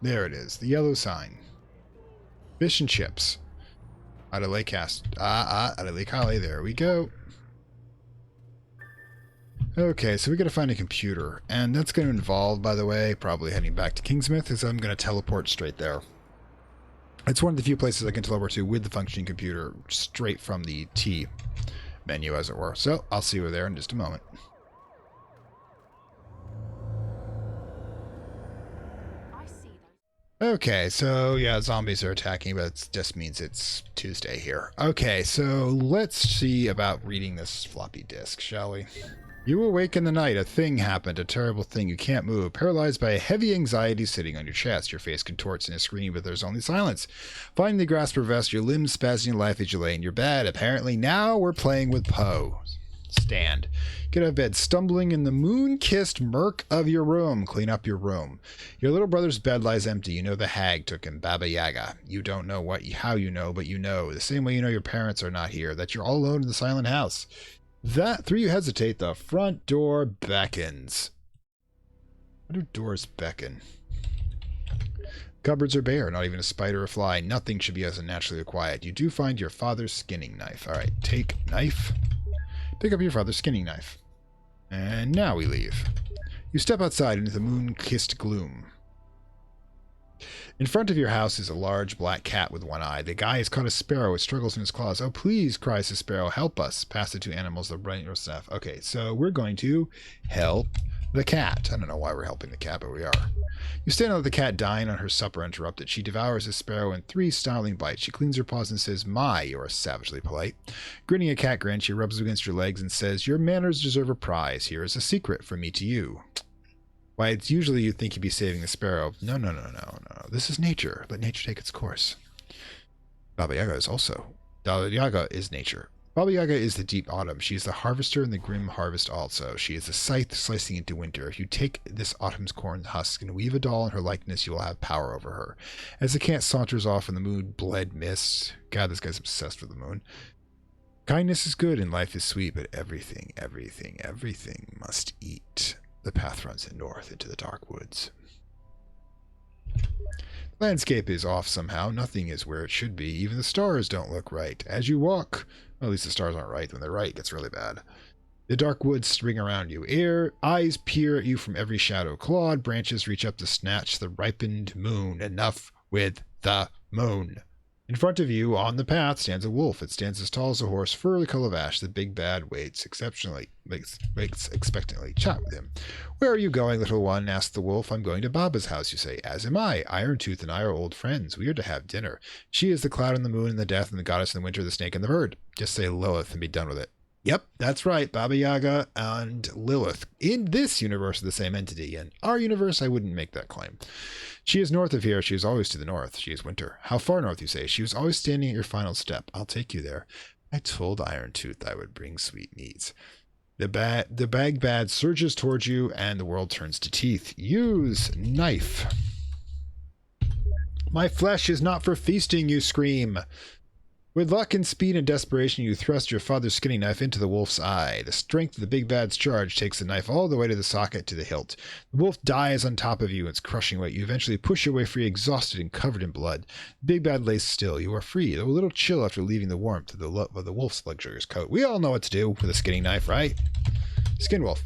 Speaker 1: There it is, the yellow sign. Fish and chips. Out of Lake Out of Lake Holly. There we go. Okay, so we gotta find a computer, and that's gonna involve, by the way, probably heading back to Kingsmith, because I'm gonna teleport straight there. It's one of the few places I can teleport to with the functioning computer, straight from the T menu, as it were. So I'll see you there in just a moment. Okay, so yeah, zombies are attacking, but it just means it's Tuesday here. Okay, so let's see about reading this floppy disk, shall we? You awake in the night. A thing happened, a terrible thing. You can't move. Paralyzed by a heavy anxiety sitting on your chest. Your face contorts in a scream, but there's only silence. Finally grasp your vest, your limbs spazzing in life as you lay in your bed. Apparently now we're playing with Poe. Stand. Get out of bed, stumbling in the moon-kissed murk of your room. Clean up your room. Your little brother's bed lies empty. You know the hag took him, Baba Yaga. You don't know how you know, but you know. The same way you know your parents are not here, that you're all alone in the silent house. That, through you hesitate, the front door beckons. How do doors beckon? Cupboards are bare, not even a spider or fly. Nothing should be as unnaturally quiet. You do find your father's skinning knife. All right, take knife. Pick up your father's skinning knife. And now we leave. You step outside into the moon-kissed gloom. In front of your house is a large black cat with one eye. The guy has caught a sparrow. It struggles in its claws. Oh, please, cries the sparrow. Help us. Pass the two animals the right or staff. Okay, so we're going to help the cat. I don't know why we're helping the cat, but we are. You stand and let the cat dine on her supper interrupted. She devours the sparrow in 3 snarling bites. She cleans her paws and says, "My, you are savagely polite." Grinning a cat grin, she rubs against your legs and says, "Your manners deserve a prize. Here is a secret from me to you." Why, it's usually you'd think you'd be saving the sparrow. No. This is nature. Let nature take its course. Baba Yaga is also. Baba Yaga is nature. Baba Yaga is the deep autumn. She is the harvester and the grim harvest also. She is the scythe slicing into winter. If you take this autumn's corn husk and weave a doll in her likeness, you will have power over her. As the cat saunters off in the moon bled mist. God, this guy's obsessed with the moon. Kindness is good and life is sweet, but everything must eat. The path runs north into the dark woods. The landscape is off somehow. Nothing is where it should be. Even the stars don't look right. As you walk, well, at least the stars aren't right. When they're right, it gets really bad. The dark woods spring around you. Eyes peer at you from every shadow. Clawed branches reach up to snatch the ripened moon. Enough with the moon. In front of you, on the path, stands a wolf. It stands as tall as a horse, furry calabash. The big bad waits expectantly. Chat with him. "Where are you going, little one?" asks the wolf. "I'm going to Baba's house," you say. "As am I. Iron-Tooth and I are old friends. We are to have dinner. She is the cloud and the moon and the death and the goddess in the winter, the snake and the bird. Just say Lilith and be done with it." Yep, that's right. Baba Yaga and Lilith. In this universe are the same entity. In our universe, I wouldn't make that claim. She is north of here. She is always to the north. She is winter. How far north, you say? She was always standing at your final step. I'll take you there. I told Iron-Tooth I would bring sweet meats. The bad surges towards you, and the world turns to teeth. Use knife. "My flesh is not for feasting," you scream. With luck and speed and desperation, you thrust your father's skinning knife into the wolf's eye. The strength of the big bad's charge takes the knife all the way to the socket to the hilt. The wolf dies on top of you in its crushing weight. You eventually push your way free, exhausted and covered in blood. The big bad lays still. You are free, though a little chill after leaving the warmth of the wolf's luxurious coat. We all know what to do with a skinning knife, right? Skin wolf.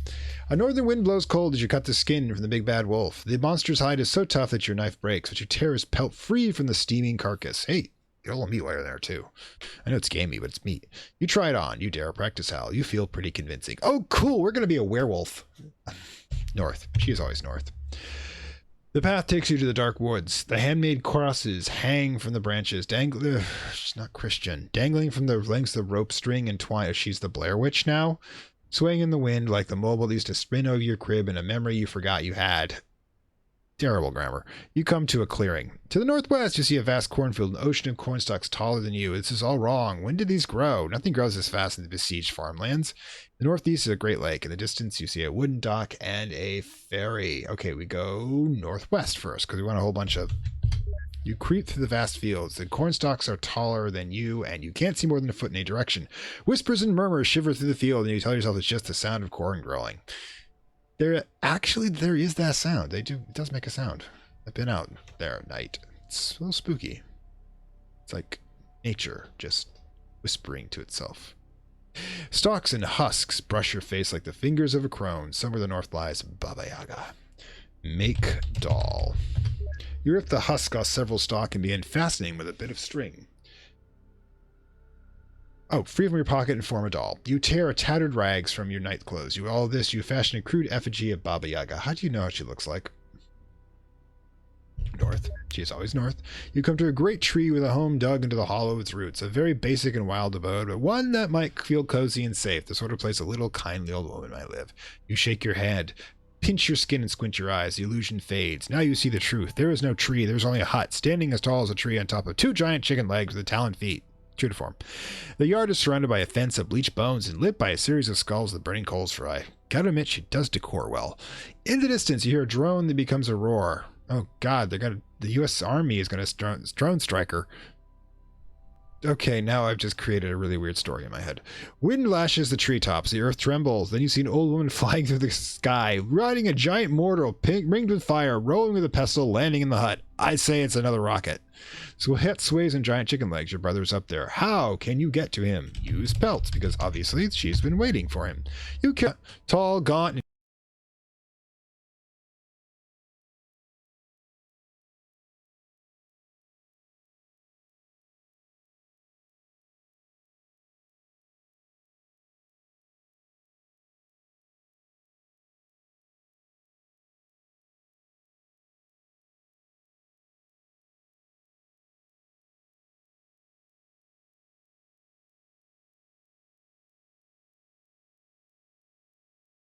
Speaker 1: A northern wind blows cold as you cut the skin from the big bad wolf. The monster's hide is so tough that your knife breaks, but you tear his pelt free from the steaming carcass. Hey, get a little meat while you're there, too. I know it's gamey, but it's meat. You try it on. You dare practice Hal. You feel pretty convincing. Oh, cool. We're going to be a werewolf. North. She is always north. The path takes you to the dark woods. The handmade crosses hang from the branches. She's not Christian. Dangling from the lengths of rope string and twine. She's the Blair Witch now. Swaying in the wind like the mobile that used to spin over your crib in a memory you forgot you had. Terrible grammar. You come to a clearing. To the northwest, you see a vast cornfield, an ocean of cornstalks taller than you. This is all wrong. When did these grow? Nothing grows this fast in the besieged farmlands. The northeast is a great lake. In the distance, you see a wooden dock and a ferry. Okay, we go northwest first, because we want a whole bunch of... You creep through the vast fields. The cornstalks are taller than you, and you can't see more than a foot in any direction. Whispers and murmurs shiver through the field, and you tell yourself it's just the sound of corn growing. There is that sound. It does make a sound. I've been out there at night. It's a little spooky. It's like nature just whispering to itself. Stalks and husks brush your face like the fingers of a crone. Somewhere the north lies Baba Yaga. Make doll. You rip the husk off several stalks and begin fastening with a bit of string. Oh, free from your pocket and form a doll. You tear tattered rags from your night clothes. All this, you fashion a crude effigy of Baba Yaga. How do you know what she looks like? North. She is always north. You come to a great tree with a home dug into the hollow of its roots. A very basic and wild abode, but one that might feel cozy and safe. The sort of place a little kindly old woman might live. You shake your head. Pinch your skin and squint your eyes. The illusion fades. Now you see the truth. There is no tree. There is only a hut, standing as tall as a tree on top of 2 giant chicken legs with taloned feet. True to form. The yard is surrounded by a fence of bleached bones and lit by a series of skulls with burning coals fry. Gotta admit, she does decor well. In the distance, you hear a drone that becomes a roar. Oh God, the U.S. Army is going to drone strike her. Okay, now I've just created a really weird story in my head. Wind lashes the treetops, the earth trembles. Then you see an old woman flying through the sky, riding a giant mortal, ringed with fire, rolling with a pestle, landing in the hut. I say it's another rocket. So hit sways and giant chicken legs. Your brother's up there. How can you get to him? Use pelts, because obviously she's been waiting for him. You kill tall, gaunt,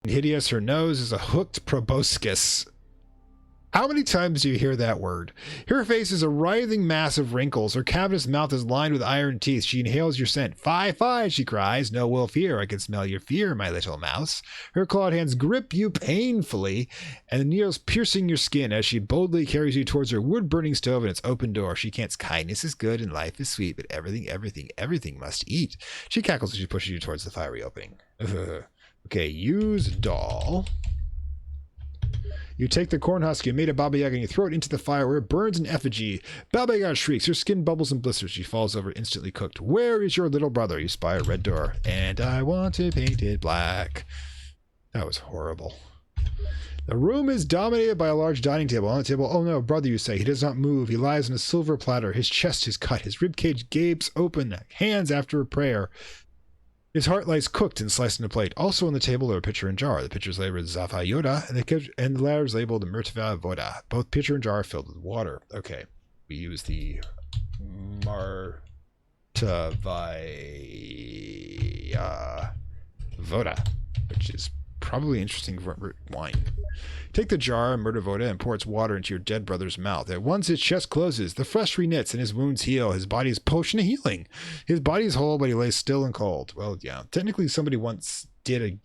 Speaker 1: hideous. Her nose is a hooked proboscis. How many times do you hear that word? Her face is a writhing mass of wrinkles. Her cavernous mouth is lined with iron teeth. She inhales your scent. Fie, fie, she cries. No wolf here. I can smell your fear, my little mouse. Her clawed hands grip you painfully, and the needles piercing your skin as she boldly carries you towards her wood-burning stove and its open door. She cants, kindness is good and life is sweet, but everything must eat. She cackles as she pushes you towards the fiery opening. Okay, use doll. You take the corn husk you made a Baba Yaga and you throw it into the fire where it burns in effigy. Baba Yaga shrieks. Her skin bubbles and blisters. She falls over instantly cooked. Where is your little brother? You spy a red door. And I want to paint it black. That was horrible. The room is dominated by a large dining table. On the table, oh no, brother, you say. He does not move. He lies on a silver platter. His chest is cut. His ribcage gapes open. Hands after a prayer. His heart lies cooked and sliced into plate. Also on the table are a pitcher and jar. The pitcher is labeled Zafa Yoda, and the latter is labeled Murtva Voda. Both pitcher and jar are filled with water. Okay, we use the Martavaya Voda, which is probably interesting for wine. Take the jar, Murder Voda, and pour its water into your dead brother's mouth. At once his chest closes, the flesh reknits, and his wounds heal. His body is potion of healing. His body is whole, but he lays still and cold. Well, yeah. Technically, somebody once did a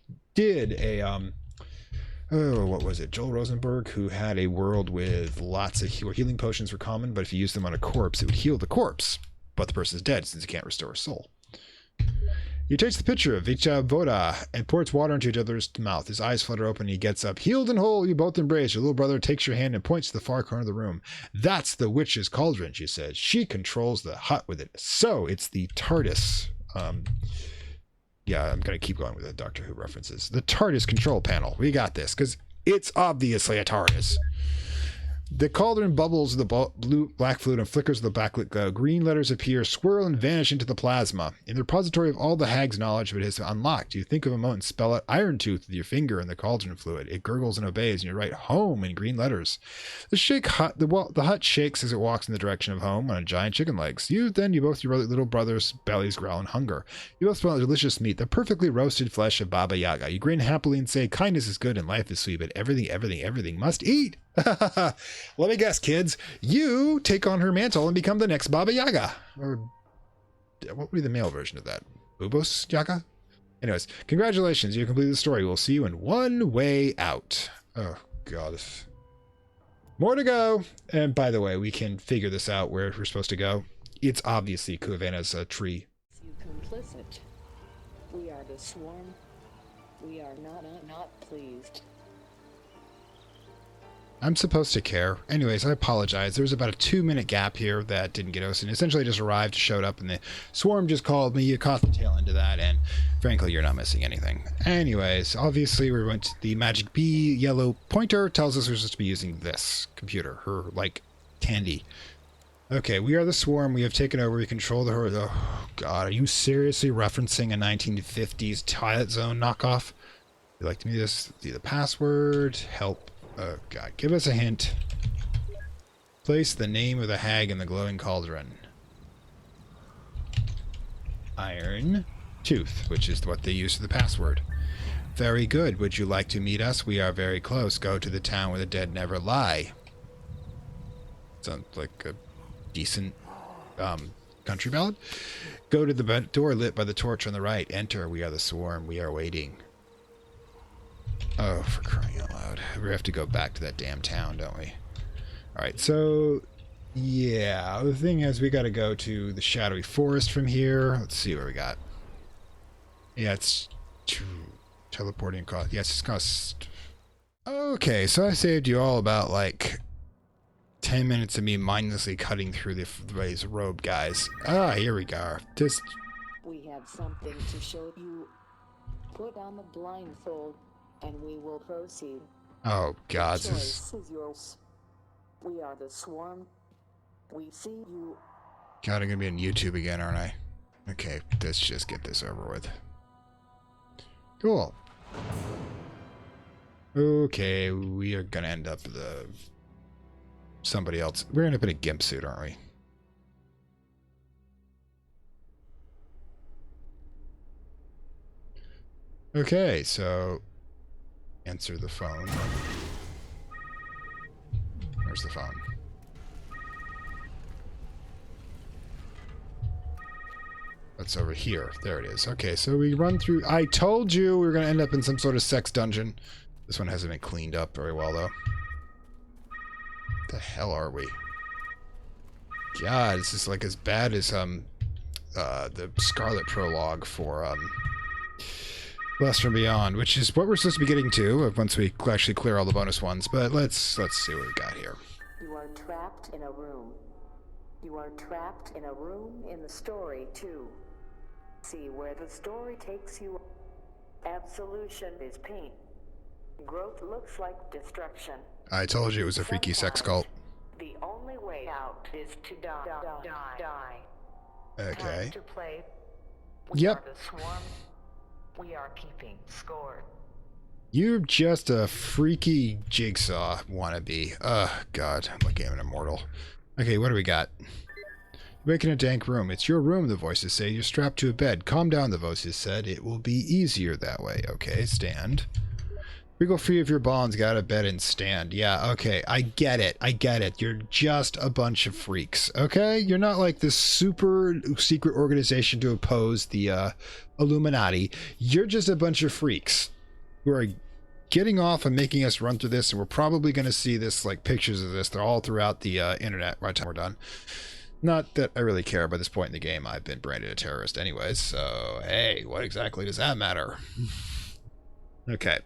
Speaker 1: what was it? Joel Rosenberg, who had a world with lots of healing potions were common, but if you used them on a corpse, it would heal the corpse, but the person's dead since you can't restore a soul. You taste the pitcher of Vicha Voda and pour its water into each other's mouth. His eyes flutter open and he gets up. Healed and whole, you both embrace. Your little brother takes your hand and points to the far corner of the room. That's the witch's cauldron, she says. She controls the hut with it. So it's the TARDIS. Yeah, I'm going to keep going with the Doctor Who references. The TARDIS control panel. We got this because it's obviously a TARDIS. The cauldron bubbles the black fluid and flickers the backlit glow. Green letters appear, swirl, and vanish into the plasma. In the repository of all the hag's knowledge, it has unlocked. You think of a moment and spell out Iron Tooth with your finger in the cauldron fluid. It gurgles and obeys, and you write home in green letters. The hut shakes as it walks in the direction of home on a giant chicken legs. You both your little brother's bellies growl in hunger. You both smell delicious meat, the perfectly roasted flesh of Baba Yaga. You grin happily and say, kindness is good and life is sweet, but everything must eat. Let me guess, kids. You take on her mantle and become the next Baba Yaga. Or what would be the male version of that? Bubos Yaga? Anyways, congratulations. You completed the story. We'll see you in One Way Out. Oh, God. More to go. And by the way, we can figure this out where we're supposed to go. It's obviously Kuvana's tree.
Speaker 2: You complicit. We are the swarm. We are not pleased.
Speaker 1: I'm supposed to care. Anyways, I apologize. There was about a 2-minute gap here that didn't get us, and essentially just arrived, showed up, and the swarm just called me. You caught the tail end of that, and frankly, you're not missing anything. Anyways, obviously, we went to the Magic Bee yellow pointer. Tells us we're supposed to be using this computer, her, like, candy. Okay, we are the swarm. We have taken over. We control the herd. Oh, God, are you seriously referencing a 1950s Twilight Zone knockoff? Would you like to do this? See the password. Help. Oh, God. Give us a hint. Place the name of the hag in the glowing cauldron. Iron Tooth, which is what they use for the password. Very good. Would you like to meet us? We are very close. Go to the town where the dead never lie. Sounds like a decent country ballad. Go to the door lit by the torch on the right. Enter. We are the swarm. We are waiting. Oh, for crying out loud. We have to go back to that damn town, don't we? Alright, so Yeah, the thing is, we gotta go to the shadowy forest from here. Let's see what we got. Yeah, it's teleporting cost. Yes, it's cost. Okay, so I saved you all about like 10 minutes of me mindlessly cutting through these robe guys. Ah, here we go. Just.
Speaker 2: We have something to show you. Put on the blindfold, and we will proceed.
Speaker 1: Oh, God.
Speaker 2: The choice is yours. We are the swarm. We see you.
Speaker 1: God, I'm gonna be on YouTube again, aren't I? Okay, let's just get this over with. Cool. Okay, we are gonna end up somebody else. We're gonna end up in a gimp suit, aren't we? Okay, so answer the phone. Where's the phone? That's over here. There it is. Okay, so we run through. I told you we were going to end up in some sort of sex dungeon. This one hasn't been cleaned up very well, though. What the hell are we? God, this is like as bad as the Scarlet prologue for Blast from Beyond, which is what we're supposed to be getting to once we actually clear all the bonus ones. But let's see what we got here.
Speaker 2: You are trapped in a room. You are trapped in a room in the story, too. See where the story takes you. Absolution is pain. Growth looks like destruction.
Speaker 1: I told you it was a freaky sex cult.
Speaker 2: The only way out is to die.
Speaker 1: Okay.
Speaker 2: Time to play. We
Speaker 1: Yep.
Speaker 2: are the swarm. We are keeping score.
Speaker 1: You're just a freaky jigsaw wannabe. God, I'm like an immortal. Okay, what do we got? You wake in a dank room. It's your room, the voices say. You're strapped to a bed. Calm down, the voices said. It will be easier that way. Okay, stand. Wriggle free of your bonds, get out of bed and stand. Yeah, okay, I get it. You're just a bunch of freaks, okay? You're not like this super secret organization to oppose the Illuminati. You're just a bunch of freaks who are getting off and making us run through this, and we're probably going to see this, like, pictures of this. They're all throughout the internet by the time we're done. Not that I really care. By this point in the game, I've been branded a terrorist anyways, so hey, what exactly does that matter? Okay.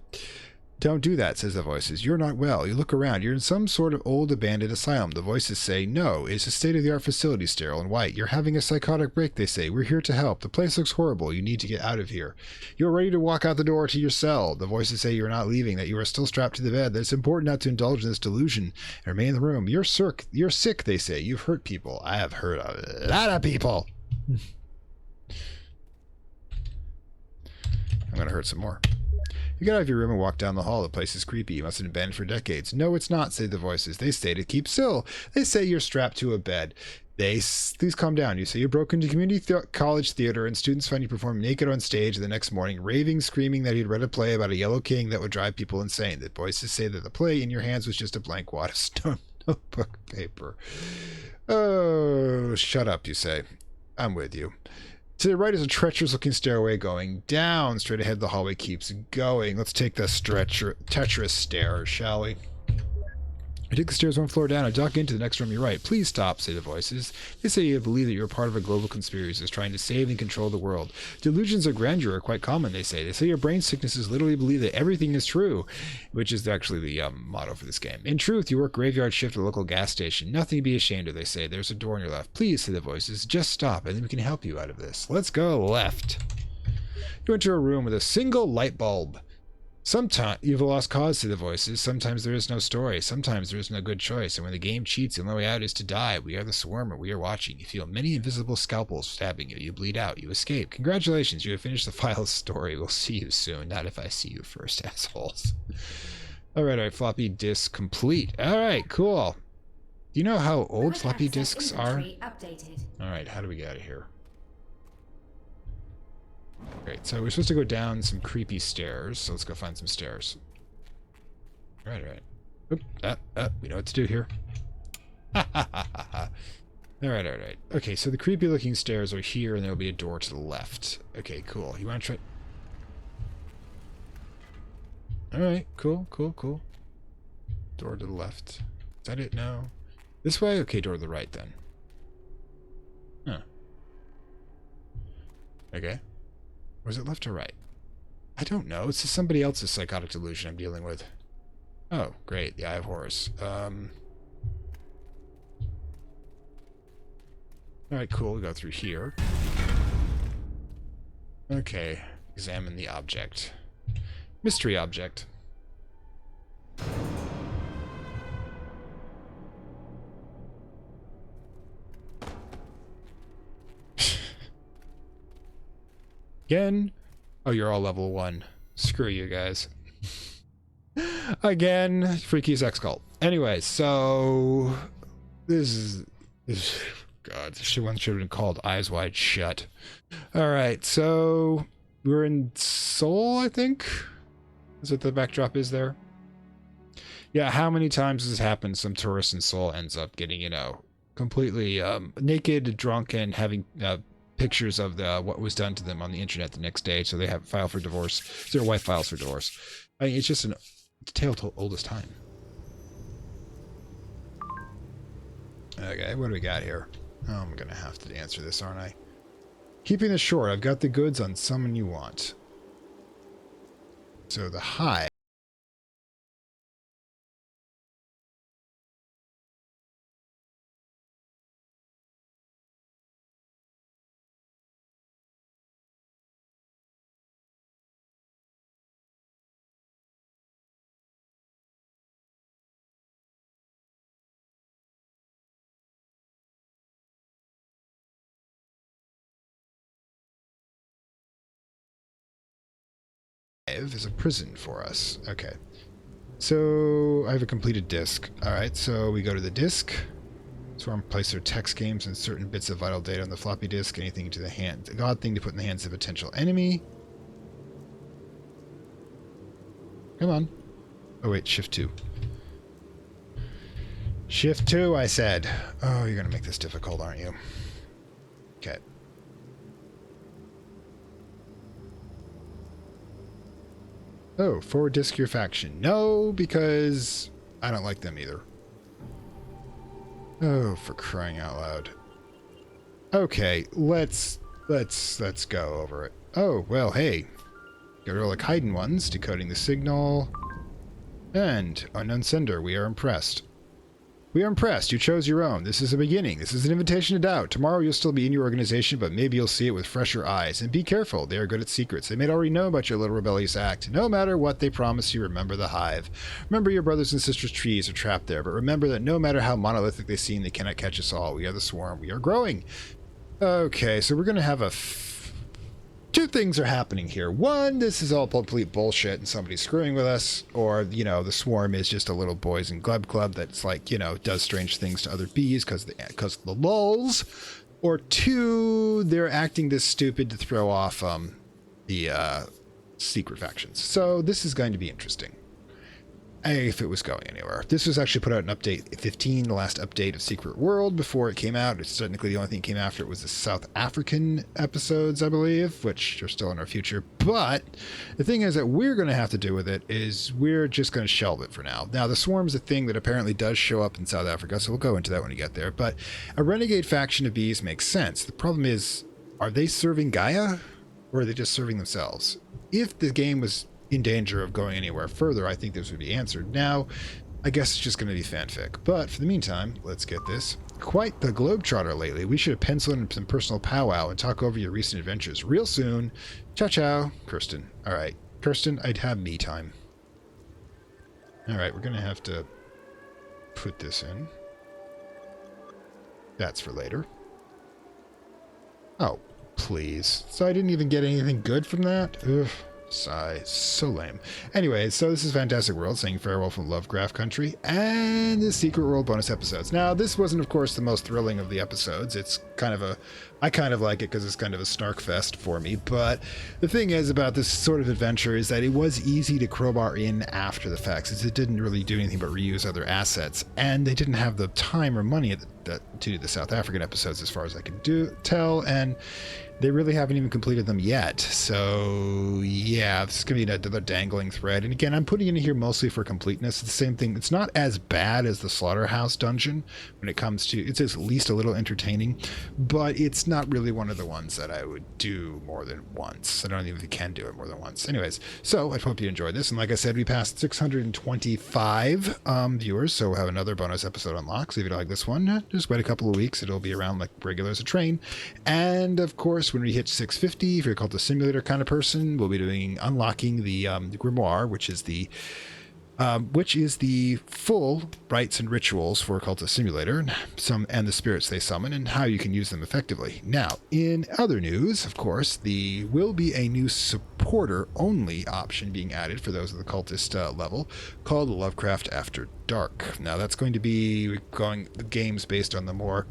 Speaker 1: Don't do that, says the voices. You're not well. You look around. You're in some sort of old abandoned asylum. The voices say, no, it's a state-of-the-art facility, sterile and white. You're having a psychotic break, they say. We're here to help. The place looks horrible. You need to get out of here. You're ready to walk out the door to your cell. The voices say you're not leaving, that you are still strapped to the bed, that it's important not to indulge in this delusion and remain in the room. You're sick, they say. You've hurt people. I have hurt a lot of people. I'm going to hurt some more. You get out of your room and walk down the hall. The place is creepy. You must have been abandoned for decades. No, it's not, say the voices. They say to keep still. They say you're strapped to a bed. Please calm down. You say you're broken to community college theater, and students find you perform naked on stage the next morning, raving, screaming that you'd read a play about a yellow king that would drive people insane. The voices say that the play in your hands was just a blank wad of stone notebook paper. Oh, shut up, you say. I'm with you. To the right is a treacherous-looking stairway going down. Straight ahead, the hallway keeps going. Let's take the Tetris stairs, shall we? I take the stairs one floor down. I duck into the next room. You're right. Please stop, say the voices. They say you believe that you're part of a global conspiracy that's trying to save and control the world. Delusions of grandeur are quite common, they say. They say your brain sicknesses literally believe that everything is true, which is actually the motto for this game. In truth, you work graveyard shift at a local gas station. Nothing to be ashamed of, they say. There's a door on your left. Please, say the voices. Just stop, and then we can help you out of this. Let's go left. You enter a room with a single light bulb. Sometimes you've a lost cause, say the voices. Sometimes there is no story. Sometimes there is no good choice. And when the game cheats, the only way out is to die. We are the swarm, and we are watching. You feel many invisible scalpels stabbing you. You bleed out. You escape. Congratulations, you have finished the file's story. We'll see you soon. Not if I see you first, assholes. All right. Floppy disk complete. All right, cool. Do you know how old floppy disks are? All right, how do we get out of here? Great, so we're supposed to go down some creepy stairs, so let's go find some stairs. Right. Oop, we know what to do here. Alright. Okay, so the creepy looking stairs are here, and there'll be a door to the left. Okay, cool. You want to try... Alright, cool. Door to the left. Is that it? No. This way? Okay, door to the right then. Huh. Okay. Or is it left or right? I don't know. It's just somebody else's psychotic delusion I'm dealing with. Oh, great. The Eye of Horus. Alright, cool. We go through here. Okay. Examine the object. Mystery object. Again? Oh, you're all level 1. Screw you guys. Again, freaky sex cult. Anyway, so this is God, this one should have been called Eyes Wide Shut. Alright, so we're in Seoul, I think? Is what the backdrop is there? Yeah, how many times has this happened? Some tourist in Seoul ends up getting, you know, completely naked, drunk, and having pictures of what was done to them on the internet the next day, so they have file for divorce. So their wife files for divorce. I mean, it's just a tale told old as time. Okay, what do we got here? Oh, I'm gonna have to answer this, aren't I? Keeping this short, I've got the goods on someone you want. So the hive. Is a prison for us. Okay. So I have a completed disk. Alright, so we go to the disk. Swarm place their text games and certain bits of vital data on the floppy disk. Anything to the hand. A god thing to put in the hands of a potential enemy. Come on. Oh wait, shift 2. Shift 2, I said. Oh, you're gonna make this difficult, aren't you? Okay. Oh, forward disk your faction. No, because I don't like them either. Oh, for crying out loud. Okay, let's go over it. Oh, well, hey. Got all the hidden ones, decoding the signal. And unknown sender, we are impressed. We are impressed. You chose your own. This is a beginning. This is an invitation to doubt. Tomorrow you'll still be in your organization, but maybe you'll see it with fresher eyes. And be careful. They are good at secrets. They may already know about your little rebellious act. No matter what they promise you, remember the hive. Remember your brothers and sisters' trees are trapped there, but remember that no matter how monolithic they seem, they cannot catch us all. We are the swarm. We are growing. Okay, so we're going to have two things are happening here. One, this is all complete bullshit and somebody's screwing with us, or, you know, the swarm is just a little boys and glub club that's like, you know, does strange things to other bees because of the lulz. Or two, they're acting this stupid to throw off the secret factions. So this is going to be interesting. If it was going anywhere. This was actually put out in update 15, the last update of Secret World before it came out. It's technically the only thing that came after it was the South African episodes, I believe, which are still in our future. But the thing is that we're going to have to do with it is we're just going to shelve it for now. Now, the swarm's a thing that apparently does show up in South Africa, so we'll go into that when we get there. But a renegade faction of bees makes sense. The problem is, are they serving Gaia, or are they just serving themselves? If the game was in danger of going anywhere further, I think this would be answered. Now, I guess it's just going to be fanfic. But for the meantime, let's get this. Quite the globetrotter lately. We should have penciled in some personal powwow and talk over your recent adventures real soon. Ciao, ciao. Kirsten. All right. Kirsten, I'd have me time. All right, we're going to have to put this in. That's for later. Oh, please. So I didn't even get anything good from that? Ugh. Sigh. So lame. Anyway, so this is Fantastic World saying farewell from Lovecraft Country and the Secret World bonus episodes. Now, this wasn't, of course, the most thrilling of the episodes. It's kind of I kind of like it because it's kind of a snark fest for me. But the thing is about this sort of adventure is that it was easy to crowbar in after the fact, since it didn't really do anything but reuse other assets. And they didn't have the time or money to do the South African episodes as far as I can tell. And they really haven't even completed them yet. So yeah, this is going to be another dangling thread. And again, I'm putting it in here mostly for completeness. It's the same thing. It's not as bad as the Slaughterhouse dungeon when it comes to, it's at least a little entertaining, but it's not really one of the ones that I would do more than once. I don't even think I can do it more than once. Anyways, so I hope you enjoyed this. And like I said, we passed 625 viewers, so we'll have another bonus episode unlocked. So if you don't like this one, just wait a couple of weeks. It'll be around like regular as a train. And of course, when we hit 650, if you're called the simulator kind of person, we'll be doing unlocking the grimoire, which is the full rites and rituals for Cultist Simulator, and the spirits they summon, and how you can use them effectively. Now, in other news, of course, there will be a new supporter-only option being added for those of the Cultist level, called Lovecraft After Dark. Now, that's going to be going games based on the more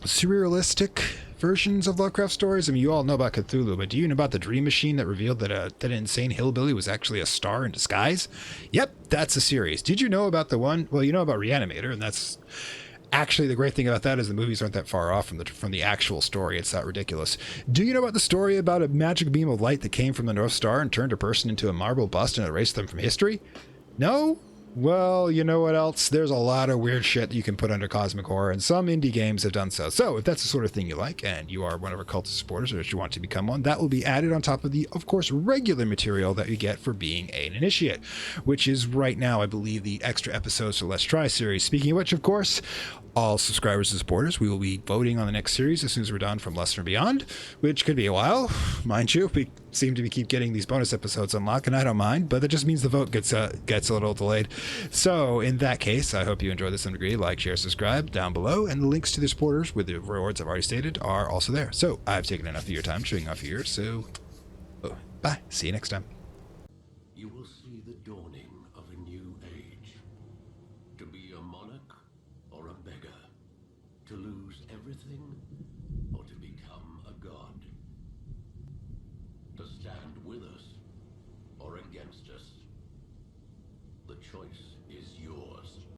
Speaker 1: surrealistic versions of Lovecraft stories. I mean, you all know about Cthulhu, but do you know about the Dream Machine that revealed that that insane hillbilly was actually a star in disguise? Yep, that's a series. Did you know about the one? Well, you know about Reanimator, and that's actually the great thing about that is the movies aren't that far off from the actual story. It's that ridiculous. Do you know about the story about a magic beam of light that came from the North Star and turned a person into a marble bust and erased them from history? No? Well, you know what else? There's a lot of weird shit you can put under cosmic horror, and some indie games have done so. So if that's the sort of thing you like, and you are one of our Cultist supporters, or if you want to become one, that will be added on top of the, of course, regular material that you get for being an initiate, which is right now, I believe, the extra episodes for Let's Try series. Speaking of which, of course, all subscribers and supporters, we will be voting on the next series as soon as we're done from Lesser and Beyond, which could be a while, mind you. We seem to keep getting these bonus episodes unlocked, and I don't mind, but that just means the vote gets a little delayed. So in that case, I hope you enjoyed this to some degree. Like, share, subscribe down below, and the links to the supporters with the rewards I've already stated are also there. So I've taken enough of your time showing off here, so bye. See you next time.
Speaker 3: You will see the dawning of a new age. To be a monarch or a beggar. To lose everything or to become a god. To stand with us or against us. The choice is yours.